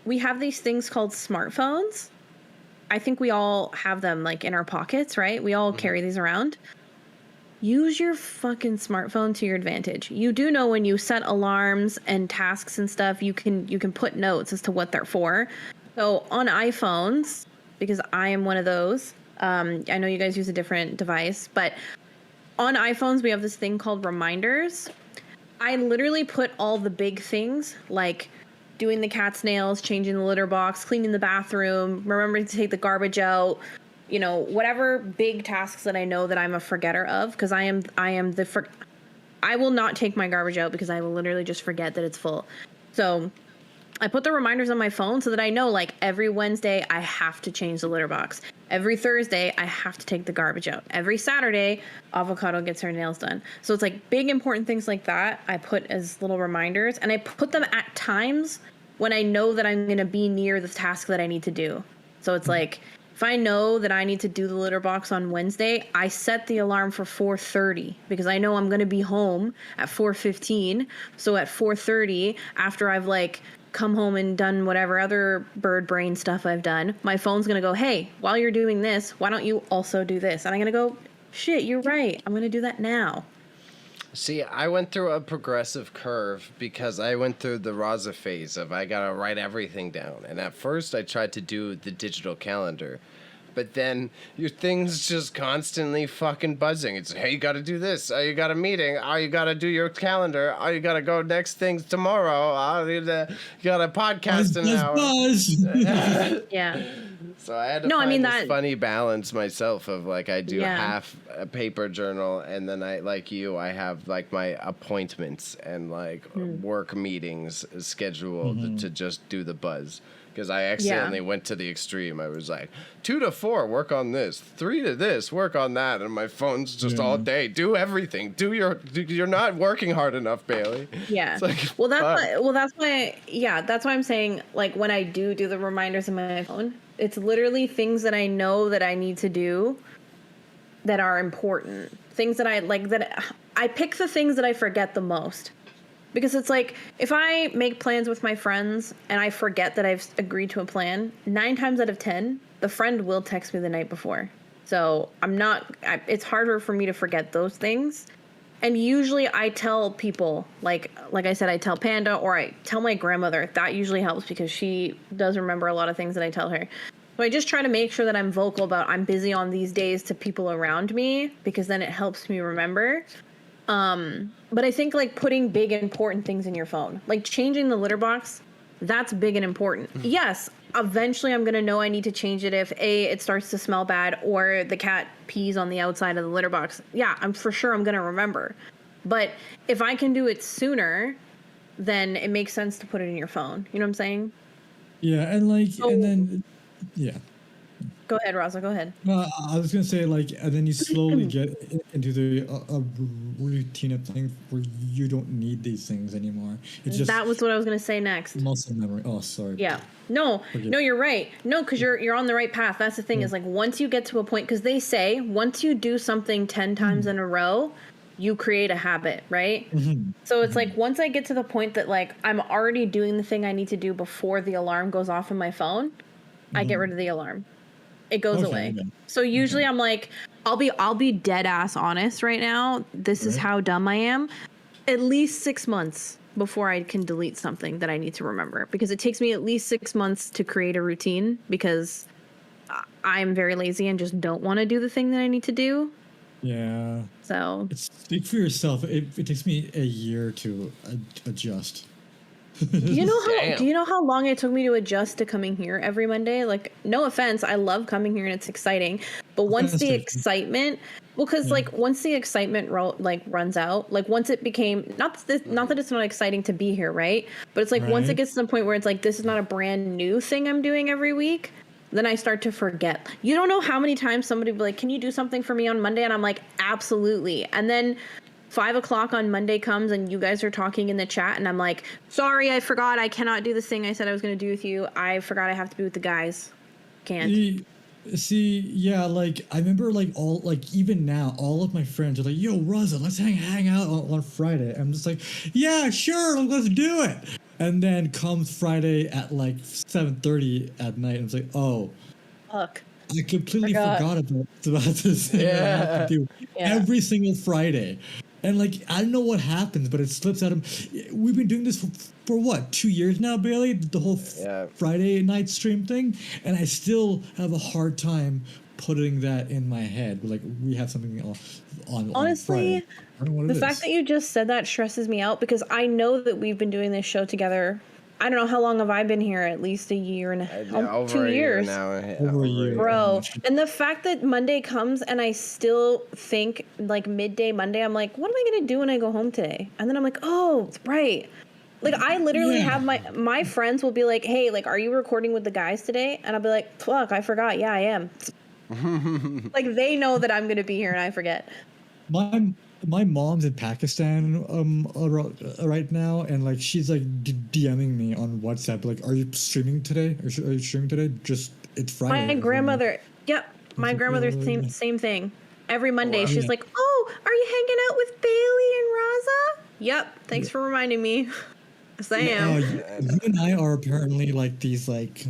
we have these things called smartphones. I think we all have them like in our pockets, right? We all carry these around. Use your fucking smartphone to your advantage. You do know when you set alarms and tasks and stuff, you can put notes as to what they're for. So on iPhones, because I am one of those, I know you guys use a different device, but on iPhones, we have this thing called reminders. I literally put all the big things, like doing the cat's nails, changing the litter box, cleaning the bathroom, remembering to take the garbage out, you know, whatever big tasks that I know that I'm a forgetter of, because I will not take my garbage out because I will literally just forget that it's full. So I put the reminders on my phone so that I know, like, every Wednesday I have to change the litter box. Every Thursday I have to take the garbage out. Every Saturday, Avocado gets her nails done. So it's like big important things like that I put as little reminders, and I put them at times when I know that I'm going to be near the task that I need to do. So it's like, if I know that I need to do the litter box on Wednesday, I set the alarm for 4:30 because I know I'm going to be home at 4:15. So at 4:30, after I've like come home and done whatever other bird brain stuff I've done, my phone's going to go, hey, while you're doing this, why don't you also do this? And I'm going to go, shit, you're right. I'm going to do that now. See, I went through a progressive curve because I went through the Raza phase of I gotta write everything down. And at first I tried to do the digital calendar, but then your thing's just constantly fucking buzzing. It's, hey, you gotta do this. Oh, you got a meeting. Oh, you gotta do your calendar. Oh, you gotta go next things tomorrow. Oh, you got a podcast in an hour. Buzz. Yeah. So I had to find this funny balance myself of like I do half a paper journal, and then I, like you, I have like my appointments and like work meetings scheduled to just do the buzz. Because I accidentally went to the extreme. I was like, 2 to 4, work on this. 3 to this, work on that. And my phone's just all day. Do everything. You're not working hard enough, Bailey. Yeah. It's like, that's why I'm saying, like, when I do the reminders on my phone, it's literally things that I know that I need to do that are important. Things that I like, that I pick the things that I forget the most. Because it's like, if I make plans with my friends and I forget that I've agreed to a plan, 9 times out of 10, the friend will text me the night before. So it's harder for me to forget those things. And usually I tell people, like I said, I tell Panda or I tell my grandmother. That usually helps because she does remember a lot of things that I tell her. So I just try to make sure that I'm vocal about I'm busy on these days to people around me, because then it helps me remember. But I think like putting big important things in your phone, like changing the litter box, that's big and important. Yes, eventually I'm going to know I need to change it if it starts to smell bad or the cat pees on the outside of the litter box. Yeah, I'm going to remember. But if I can do it sooner, then it makes sense to put it in your phone. You know what I'm saying? Yeah, and like, and then, yeah. Go ahead, Raza. Go ahead. I was gonna say, like, and then you slowly get into the routine of things where you don't need these things anymore. It's just that was what I was gonna say next. Muscle memory. Oh, sorry. Yeah. No, you're right. No, because you're on the right path. That's the thing is like once you get to a point, because they say once you do something 10 times in a row, you create a habit, right? Mhm. So it's like once I get to the point that like I'm already doing the thing I need to do before the alarm goes off on my phone, I get rid of the alarm. It goes Okay, away. okay. So usually Okay. I'm like, I'll be dead ass honest right now. This is Right. how dumb I am. At least 6 months before I can delete something that I need to remember, because it takes me at least 6 months to create a routine, because I'm very lazy and just don't want to do the thing that I need to do. Yeah. So Speak for yourself. It takes me a year to adjust. do you Damn. know how long it took me to adjust to coming here every Monday? Like, no offense, I love coming here and it's exciting, but once the Fantastic. excitement, well, because Yeah. like once the excitement runs out, like once it became not that it's not exciting to be here, right? But it's like once it Right. gets to the point where it's like this is not a brand new thing I'm doing every week, then I start to forget. You don't know how many times somebody will be like, "Can you do something for me on Monday?" And I'm like, "Absolutely." And then 5 o'clock on Monday comes and you guys are talking in the chat and I'm like, sorry, I forgot. I cannot do this thing I said I was going to do with you. I forgot I have to be with the guys. Can't. See, yeah, like I remember, like all, like even now, all of my friends are like, "Yo, Raza, let's hang out on Friday." I'm just like, "Yeah, sure, let's do it." And then comes Friday at like 7:30 at night, and it's like, "Oh, Fuck. I completely Forgot. forgot about this thing that I have to do Yeah. every single Friday." And like, I don't know what happens, but it slips out of. We've been doing this for what, 2 years now, Bailey? The whole Yeah. Friday night stream thing, and I still have a hard time putting that in my head. Like, we have something on Honestly, Friday. I don't know what the it fact is. that you just said that stresses me out, because I know that we've been doing this show together. I don't know, how long have I been here? At least a year and Over 2 a year years. now. Yeah, Over a year. Bro, and the fact that Monday comes and I still think like midday Monday, I'm like, what am I gonna do when I go home today? And then I'm like, oh, right. Like I literally Yeah. have my friends will be like, hey, like, are you recording with the guys today? And I'll be like, fuck, I forgot. Yeah, I am. Like they know that I'm gonna be here and I forget. My mom's in Pakistan right now, and like she's like DMing me on WhatsApp, like, "Are you streaming today? Are you streaming today? Just it's Friday." My grandmother, yep, my grandmother same thing. Every Monday Wow. she's Yeah. like, oh, are you hanging out with Bailey and Raza? Yep, thanks for reminding me. Yes, I am. You and I are apparently like these like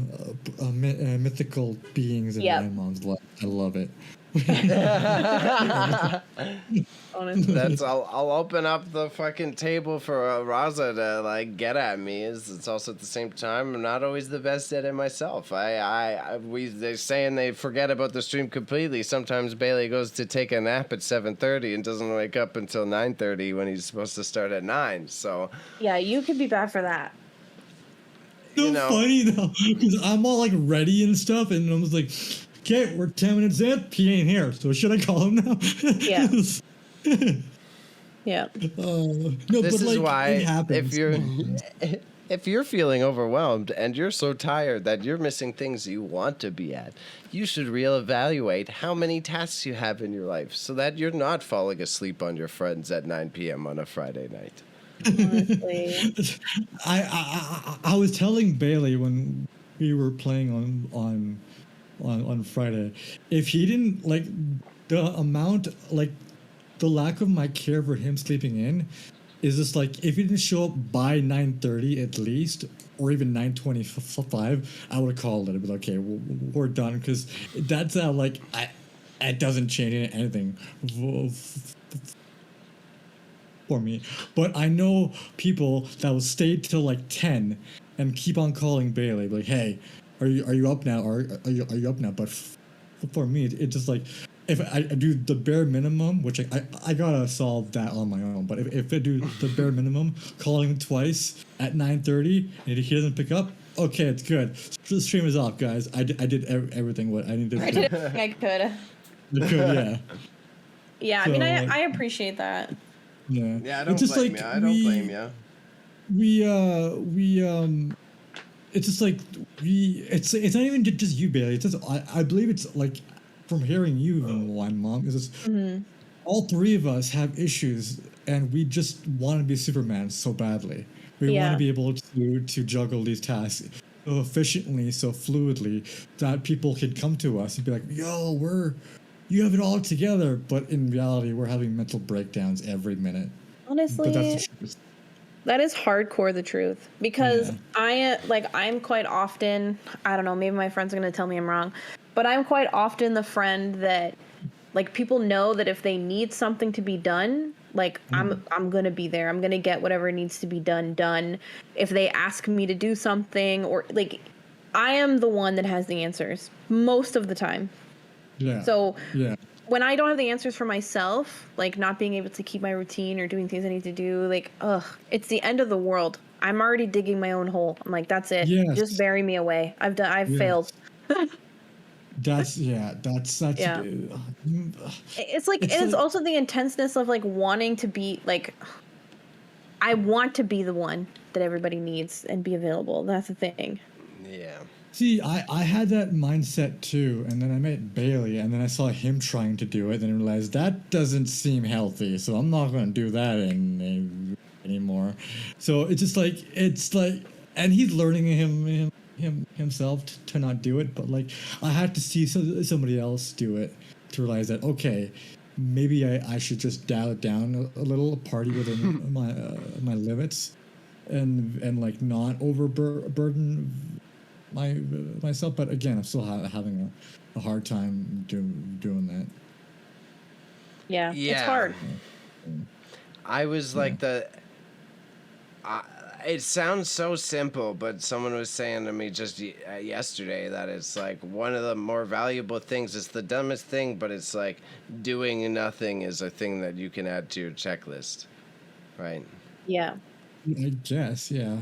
mythical beings in Yep. my mom's life. I love it. Honestly. That's I'll open up the fucking table for Raza to like get at me. It's also at the same time I'm not always the best at it myself. They're saying they forget about the stream completely. Sometimes Bailey goes to take a nap at 7:30 and doesn't wake up until 9:30 when he's supposed to start at 9. So Yeah, you could be bad for that. So you know. funny though, because I'm all like ready and stuff, and I was like, "Okay, we're 10 minutes in. He ain't here. So should I call him now?" Yeah. Yeah. No, This but is like, why it happens. if you're feeling overwhelmed and you're so tired that you're missing things you want to be at, you should reevaluate how many tasks you have in your life so that you're not falling asleep on your friends at 9 p.m. on a Friday night. Honestly. I was telling Bailey when we were playing on Friday, if he didn't like the amount, like the lack of my care for him sleeping in is just like, if he didn't show up by 9:30 at least, or even 9:25, I would have called it. I'd be like, okay, we're done, because that's how like it doesn't change anything for me. But I know people that will stay till like 10 and keep on calling Bailey, like, hey, are you up now? Or are you up now? But for me, it's just like, if I do the bare minimum, which I gotta solve that on my own. But if I do the bare minimum, calling him twice at 9:30 and he doesn't pick up, okay, it's good. The stream is off, guys. I did everything what I needed to I do. did everything I could. I could, yeah. Yeah, I So, mean, like, I appreciate that. Yeah. Yeah, I don't It's just blame like you. I don't blame you. It's just like it's not even just you, Bailey. It's just I believe it's like, from hearing you even one, Mom, is just all three of us have issues, and we just want to be Superman so badly. We want Yeah. to be able to juggle these tasks so efficiently, so fluidly, that people can come to us and be like, "Yo, you have it all together, but in reality, we're having mental breakdowns every minute. Honestly, But that's the truth. that is hardcore the truth, because Yeah. I'm quite often, I don't know, maybe my friends are going to tell me I'm wrong, but I'm quite often the friend that, like, people know that if they need something to be done, like, I'm going to be there. I'm going to get whatever needs to be done. If they ask me to do something, or like, I am the one that has the answers most of the time. Yeah. So Yeah. when I don't have the answers for myself, like not being able to keep my routine or doing things I need to do, like, it's the end of the world. I'm already digging my own hole. I'm like, that's it. Yes. Just bury me away. I've Yes. failed. That's Yeah. It's like, and it's like, also the intenseness of like wanting to be like, I want to be the one that everybody needs and be available. That's the thing. Yeah. see, I had that mindset too, and then I met Bailey, and then I saw him trying to do it, and I realized that doesn't seem healthy, so I'm not going to do that anymore. So it's like, and he's learning himself to not do it, but like I had to see somebody else do it to realize that, okay, maybe I should just dial it down a little, party within my limits, and like not overburden myself. But again, I'm still having a hard time doing that. Yeah, it's hard. I was like it sounds so simple, but someone was saying to me just yesterday that it's like one of the more valuable things. It's the dumbest thing, but it's like doing nothing is a thing that you can add to your checklist, right? Yeah. I guess, yeah.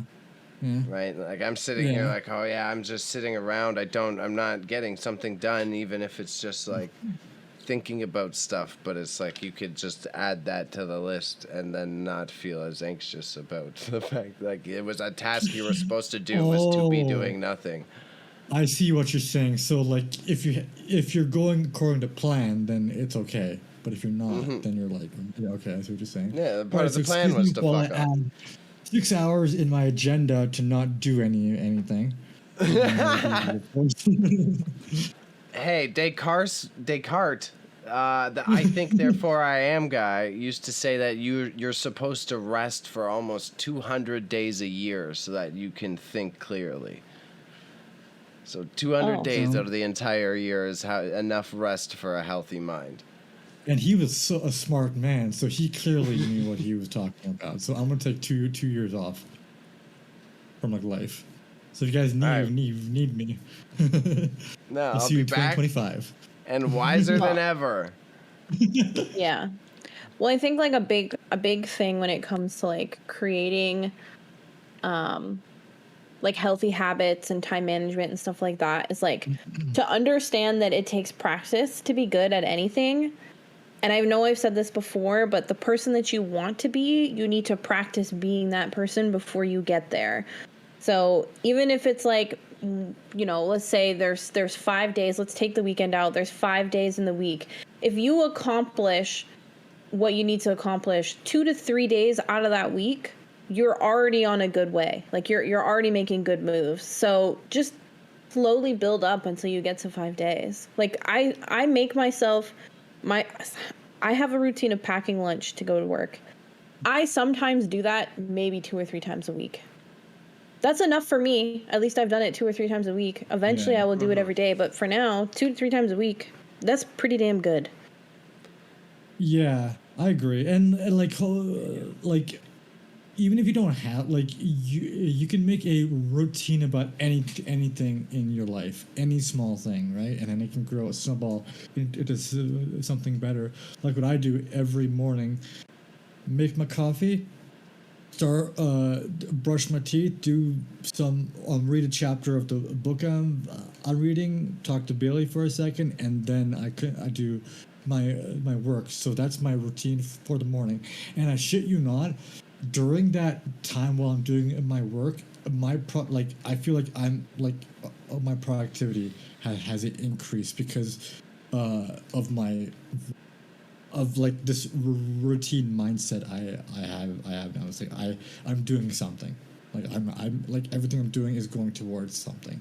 Right, like I'm sitting here like, oh yeah, I'm just sitting around. I'm not getting something done, even if it's just like thinking about stuff. But it's like you could just add that to the list and then not feel as anxious about the fact like it was a task you were supposed to do was to be doing nothing. I see what you're saying. So like if you're going according to plan, then it's okay. But if you're not, then you're like, yeah, okay, I see what you're saying. Yeah, part of the plan was to fuck up. 6 hours in my agenda to not do anything. Hey, Descartes, the I think therefore I am guy used to say that you're supposed to rest for almost 200 days a year so that you can think clearly. So 200 days out of the entire year is enough rest for a healthy mind. And he was a smart man, so he clearly knew what he was talking about. So I'm gonna take two years off from like life. So if you guys need me, no, I'll I'll see be you in back 2025 and wiser than ever. Yeah. Well, I think like a big thing when it comes to like creating like healthy habits and time management and stuff like that is like to understand that it takes practice to be good at anything. And I know I've said this before, but the person that you want to be, you need to practice being that person before you get there. So even if it's like, you know, let's say there's 5 days, let's take the weekend out. There's 5 days in the week. If you accomplish what you need to accomplish 2 to 3 days out of that week, you're already on a good way. Like you're already making good moves. So just slowly build up until you get to 5 days. Like I make myself I have a routine of packing lunch to go to work. I sometimes do that maybe 2 or 3 times a week. That's enough for me. At least I've done it 2 or 3 times a week. Eventually I will do it every day, but for now, 2 to 3 times a week, that's pretty damn good. Yeah, I agree. And like even if you don't have like you can make a routine about anything in your life, any small thing, right? And then it can grow a snowball into something better. Like what I do every morning: make my coffee, start brush my teeth, do some read a chapter of the book I'm reading, talk to Billy for a second, and then I do my work. So that's my routine for the morning. And I shit you not, during that time while I'm doing my work, I feel like I'm like my productivity has increased because of like this routine mindset I have now. It's like I'm doing something. Like I'm like everything I'm doing is going towards something.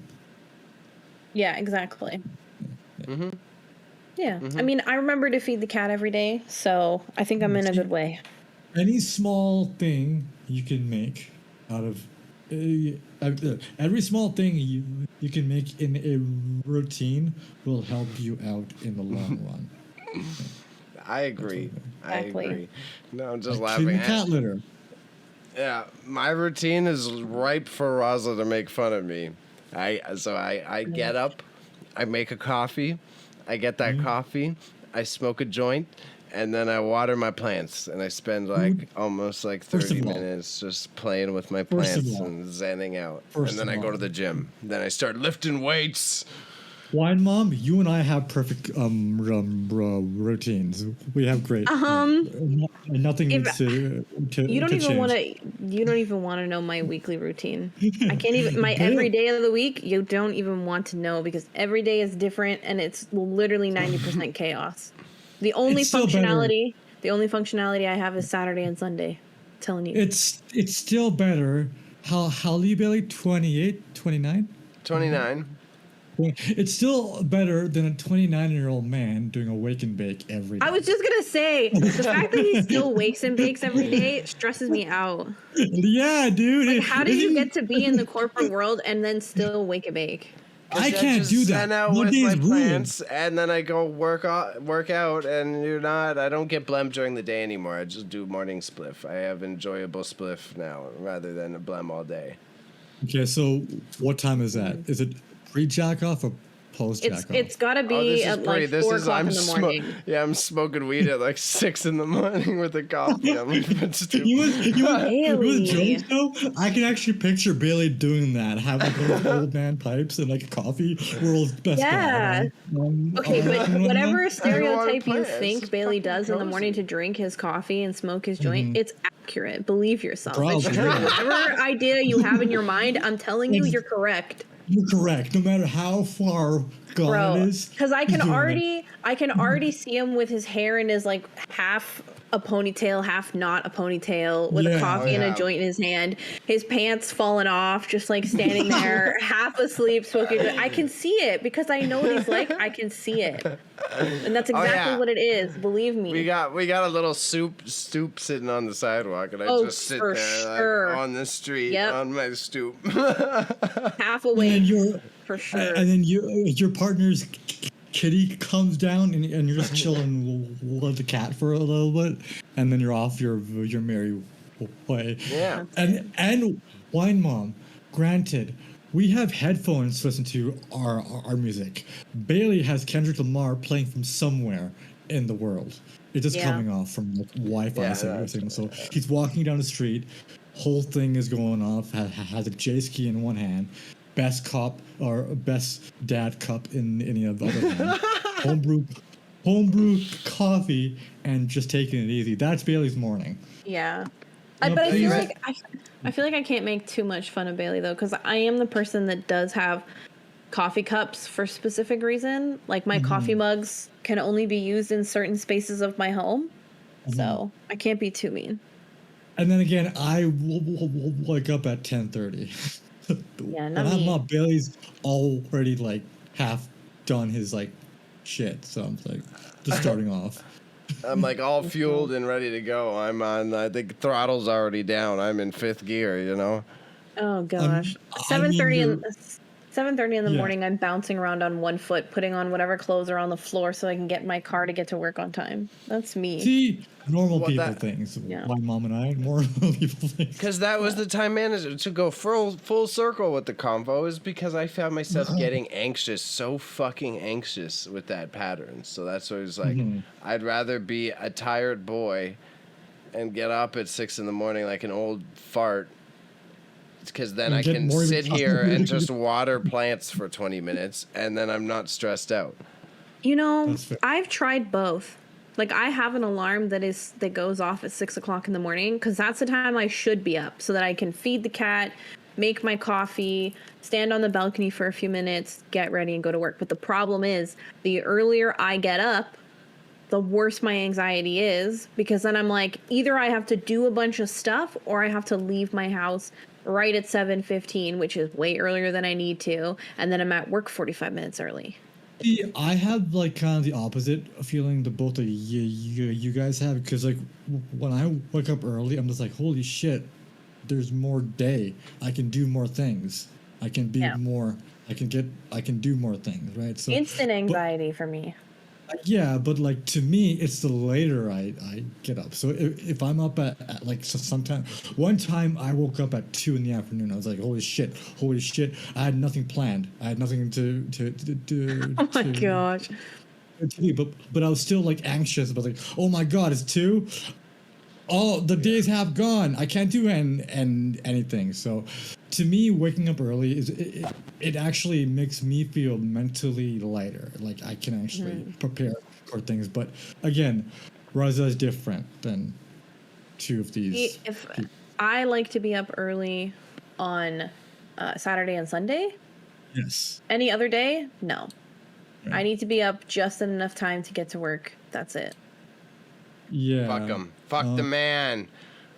Yeah, exactly. Yeah. Yeah. I mean, I remember to feed the cat every day, so I think I'm in a good way. Any small thing you can make out of every small thing you can make in a routine will help you out in the long run. I agree. Exactly. I agree. No, I'm just Like cleaning laughing. cat litter. Yeah, my routine is ripe for Raza to make fun of me. I get up, I make a coffee, I get that coffee, I smoke a joint, and then I water my plants, and I spend like almost like First of 30 all- minutes just playing with my First of plants all- and zenning out. First And then of I go all- to the gym. Then I start lifting weights. Wine Mom, you and I have perfect routines. We have great. Nothing needs to You don't even change. want to. You don't even want to know my weekly routine. I can't even. My every day of the week. You don't even want to know because every day is different and it's literally 90% chaos. The only It's still better. functionality. The only functionality I have is Saturday and Sunday. I'm telling you. It's still better. How old are you, Bailey? 28, 29? 29. It's still better than a 29-year-old man doing a wake and bake every day. I was just gonna say the fact that he still wakes and bakes every day stresses me out. Yeah, dude. Like, how did you get to be in the corporate world and then still wake and bake? I can't do that. Zen out One with day my is ruined. plants, and then I go work out, and I don't get blem during the day anymore. I just do morning spliff. I have enjoyable spliff now rather than a blem all day. Okay, so what time is that? Is it pre-jack off or post-jack off? It's gotta be at like 4 o'clock in the morning. I'm smoking weed at like 6 in the morning with a coffee. I'm like, that's stupid. You was Bailey. jokes though. I can actually picture Bailey doing that, having those old man pipes and like a coffee. World's best. Yeah. guy. Okay, but whatever stereotype you plants. think It's Bailey fucking does in the morning cozy. to drink his coffee and smoke his joint, it's accurate. Believe yourself. It's Probably, true. yeah. Whatever idea you have in your mind, I'm telling you, you're correct. You're correct. No matter how far gone Bro, it is. because I he's can doing it. already see him with his hair in his like half a ponytail, half not a ponytail, with a Yeah. coffee and yeah. a joint in his hand, his pants falling off, just like standing there, half asleep, smoking. I can see it because I know what he's like. I can see it, and that's exactly yeah. what it is. Believe me. We got a little stoop sitting on the sidewalk, and I Oh, just sit for there sure. like, on the street Yep. on my stoop. Half And awake then your for sure. and then your partner's kitty comes down and you're just chilling with the cat for a little bit, and then you're off your merry way. Yeah. And Wine Mom, granted, we have headphones to listen to our music. Bailey has Kendrick Lamar playing from somewhere in the world. It's just Yeah. coming off from like Wi-Fi Yeah, signal. So he's walking down the street, whole thing is going off. Has a J ski in one hand, best cop or best dad cup in the other hand, homebrew coffee, and just taking it easy. That's Bailey's morning. Yeah. Yep. But I feel Right. like I feel like I can't make too much fun of Bailey though, because I am the person that does have coffee cups for specific reason. Like my coffee mugs can only be used in certain spaces of my home, so I can't be too mean. And then again, I will wake up at 10:30. Yeah, and not me. Bailey's already like half done his like shit, so I'm like just starting off. I'm like all fueled and ready to go. I think throttle's already down. I'm in 5th gear, you know? Oh gosh, I mean, 7:30 in the Yeah. morning. I'm bouncing around on one foot, putting on whatever clothes are on the floor so I can get in my car to get to work on time. That's me. See, normal Well, people that- things. Yeah. My mom and I, normal people things. Because that was the time manager to go full circle with the convo is because I found myself getting anxious, so fucking anxious with that pattern. So that's why I was like, I'd rather be a tired boy and get up at 6 in the morning like an old fart. Because then And I get can more sit here tired. and just water plants for 20 minutes and then I'm not stressed out. You know, That's fair. I've tried both. Like I have an alarm that goes off at 6 o'clock in the morning because that's the time I should be up so that I can feed the cat, make my coffee, stand on the balcony for a few minutes, get ready and go to work. But the problem is the earlier I get up, the worse my anxiety is because then I'm like, either I have to do a bunch of stuff or I have to leave my house right at 7:15, which is way earlier than I need to, and then I'm at work 45 minutes early. See, I have like kind of the opposite feeling the both of you guys have, because like when I wake up early, I'm just like, holy shit, there's more day. I can do more things. I can be Yeah. more. I can do more things, right? So Instant anxiety for me. yeah, but like to me, it's the later I get up. So if I'm up at like sometime, one time I woke up at 2 in the afternoon. I was like, holy shit. I had nothing planned. I had nothing to Oh my gosh. to do, but I was still like anxious about like, oh my god, it's 2. Oh, the day's half gone. I can't do anything. So, to me, waking up early it actually makes me feel mentally lighter. Like I can actually prepare for things. But again, Raza is different than two of these. If I like to be up early on Saturday and Sunday, Yes. any other day, no. Right. I need to be up just in enough time to get to work. That's it. Yeah. Fuck him. Fuck the man.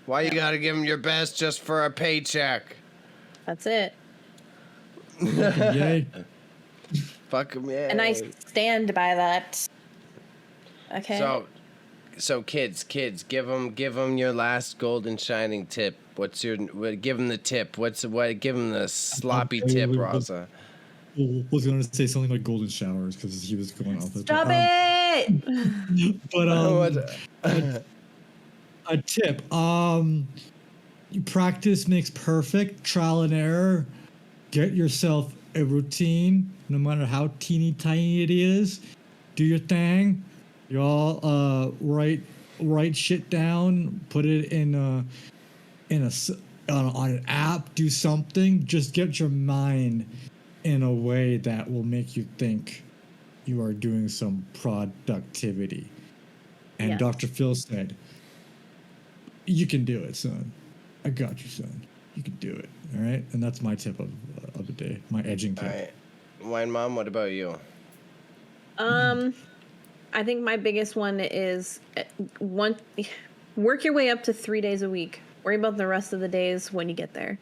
Why you gotta give him your best just for a paycheck? That's it. Yay. Fuck him, yeah. And I stand by that. Okay. So kids, give them your last golden shining tip. Give them the tip. Give them the sloppy tip, Raza. Was going to say something like golden showers because he was going off. Stop it! But a tip. Practice makes perfect. Trial and error. Get yourself a routine, no matter how teeny tiny it is. Do your thing. Y'all write shit down. Put it on an app. Do something. Just get your mind in a way that will make you think you are doing some productivity. And Yeah. Dr. Phil said, you can do it, son. I got you, son. You can do it. All right? And that's my tip of the day, my edging tip. All right. Wine Mom, what about you? I think my biggest one is work your way up to 3 days a week. Worry about the rest of the days when you get there.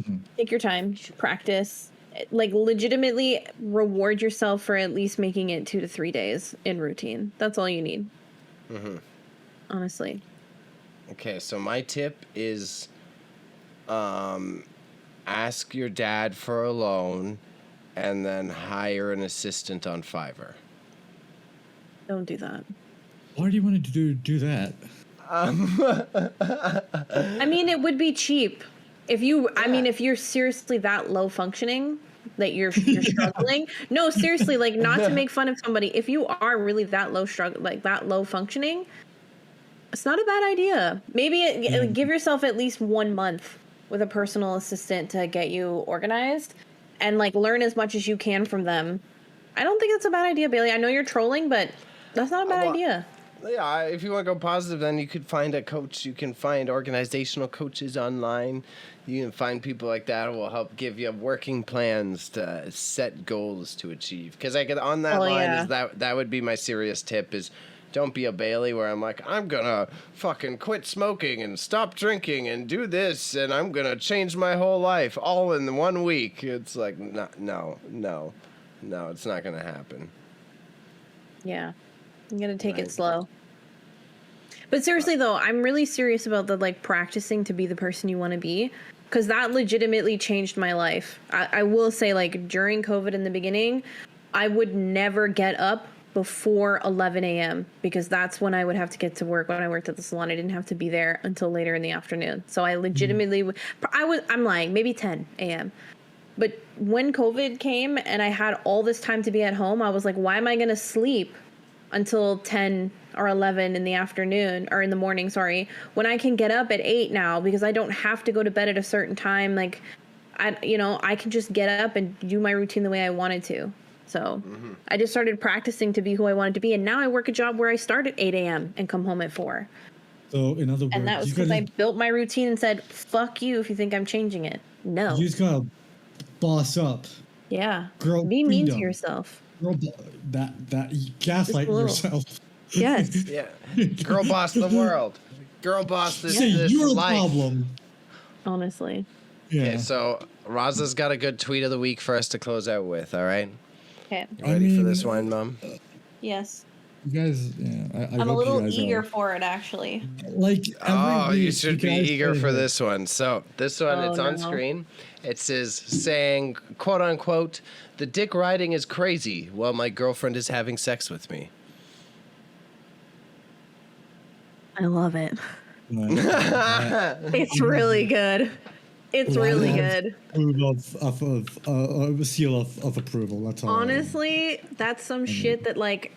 Mm-hmm. Take your time, practice. Like, legitimately reward yourself for at least making it 2 to 3 days in routine. That's all you need. Mm-hmm. Honestly. Okay, so my tip is ask your dad for a loan and then hire an assistant on Fiverr. Don't do that. Why do you want to do that? I mean, it would be cheap. If you're seriously that low functioning that you're struggling. No, seriously, like, not to make fun of somebody. If you are really that low functioning, it's not a bad idea. Maybe give yourself at least 1 month with a personal assistant to get you organized and like learn as much as you can from them. I don't think that's a bad idea, Bailey. I know you're trolling, but that's not a bad idea. Yeah, if you want to go positive, then you could find a coach. You can find organizational coaches online. You can find people like that who will help give you working plans to set goals to achieve. Because on that line, yeah. is that would be my serious tip is don't be a Bailey where I'm like, I'm going to fucking quit smoking and stop drinking and do this and I'm going to change my whole life all in 1 week. It's like, no, it's not going to happen. Yeah. I'm going to take it slow. But seriously, though, I'm really serious about the, like, practicing to be the person you want to be. Because that legitimately changed my life. I will say, like, during COVID in the beginning, I would never get up before 11 a.m. because that's when I would have to get to work. When I worked at the salon, I didn't have to be there until later in the afternoon. So I legitimately, I'm lying, maybe 10 a.m. But when COVID came and I had all this time to be at home, I was like, why am I going to sleep until 10 or 11 in the afternoon, or in the morning, sorry, when I can get up at 8 now because I don't have to go to bed at a certain time. Like, I can just get up and do my routine the way I wanted to. So I just started practicing to be who I wanted to be. And now I work a job where I start at 8 a.m. and come home at 4. So in other words, and that was because I built my routine and said, fuck you if you think I'm changing it. No. You just gotta boss up. Yeah. Girl, be mean to freedom. yourself. Girl, that gaslight yourself. Yes. Yeah. Girl boss the world. Girl boss this you're life. the problem. Honestly. Yeah. Okay, so Raza's got a good tweet of the week for us to close out with, all right? Okay. You ready for this one, Mom? Yes. You guys, yeah, I I'm a hope little you guys eager are. for it, actually. Like every Oh, week, you should be guys eager say, for like, this one. So this one, Oh, it's on no. screen. It says saying, quote unquote, "The dick riding is crazy while my girlfriend is having sex with me." I love it. I It's really good. It's really good. A seal of approval. That's all. Honestly, that's some shit that, like,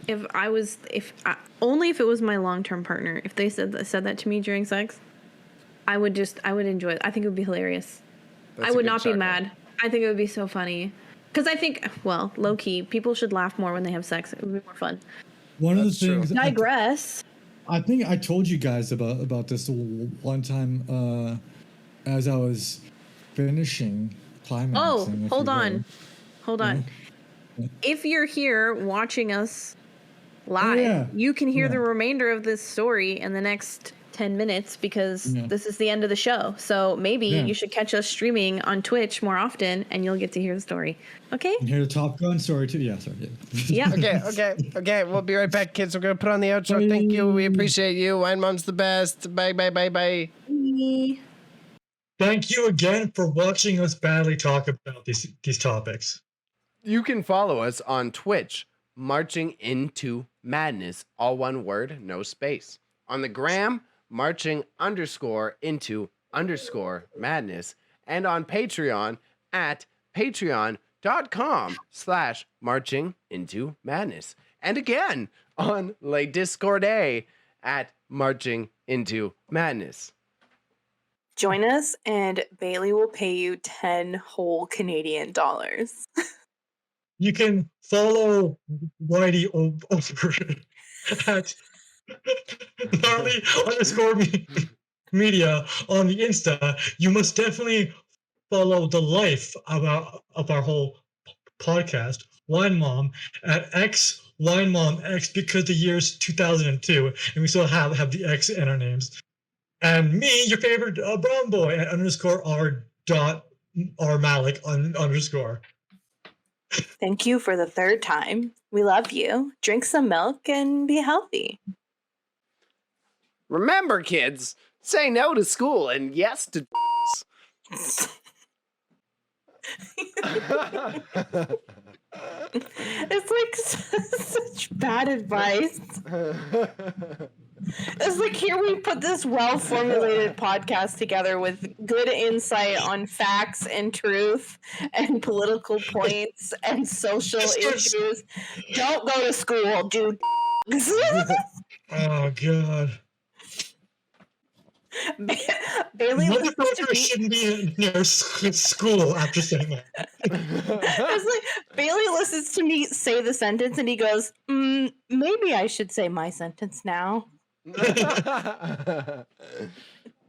only if it was my long-term partner, if they said that to me during sex, I would enjoy it. I think it would be hilarious. That's I a would good not be chuckle. mad. I think it would be so funny. Because I think, well, low-key, people should laugh more when they have sex. It would be more fun. One of the That's true. things Digress. I think I told you guys about this one time as I was finishing climaxing. Oh, if hold you will. on. Hold on. Yeah. If you're here watching us live, yeah. you can hear Yeah. the remainder of this story in the next 10 minutes because Yeah. this is the end of the show. So maybe Yeah. you should catch us streaming on Twitch more often and you'll get to hear the story. Okay? And hear the Top Gun story too. Yeah, sorry. Yeah. Yeah. Okay. We'll be right back, kids. We're gonna put on the outro. Thank you. We appreciate you. Wine Mom's the best. Bye. Bye. Thank you again for watching us badly talk about these topics. You can follow us on Twitch, Marching Into Madness, all one word, no space. On the gram, marching_into_madness, and on Patreon at patreon.com/marchingintomadness. And again, on Le Discord at Marching Into Madness. Join us, and Bailey will pay you 10 whole Canadian dollars. You can follow Whitey over at gnarly_media on the Insta. You must definitely follow the life of our whole podcast, Wine Mom, at XWineMomX, because the year's 2002, and we still have the X in our names. And me, your favorite brown boy, at _R.R_Malik_. Thank you for the third time. We love you. Drink some milk and be healthy. Remember, kids, say no to school and yes to It's like such bad advice. It's like, here we put this well-formulated podcast together with good insight on facts and truth and political points and social issues. Don't go to school, dude. Oh, God. Bailey listens to Motherfucker me. shouldn't be near school after saying that. It's like, Bailey listens to me say the sentence and he goes, maybe I should say my sentence now.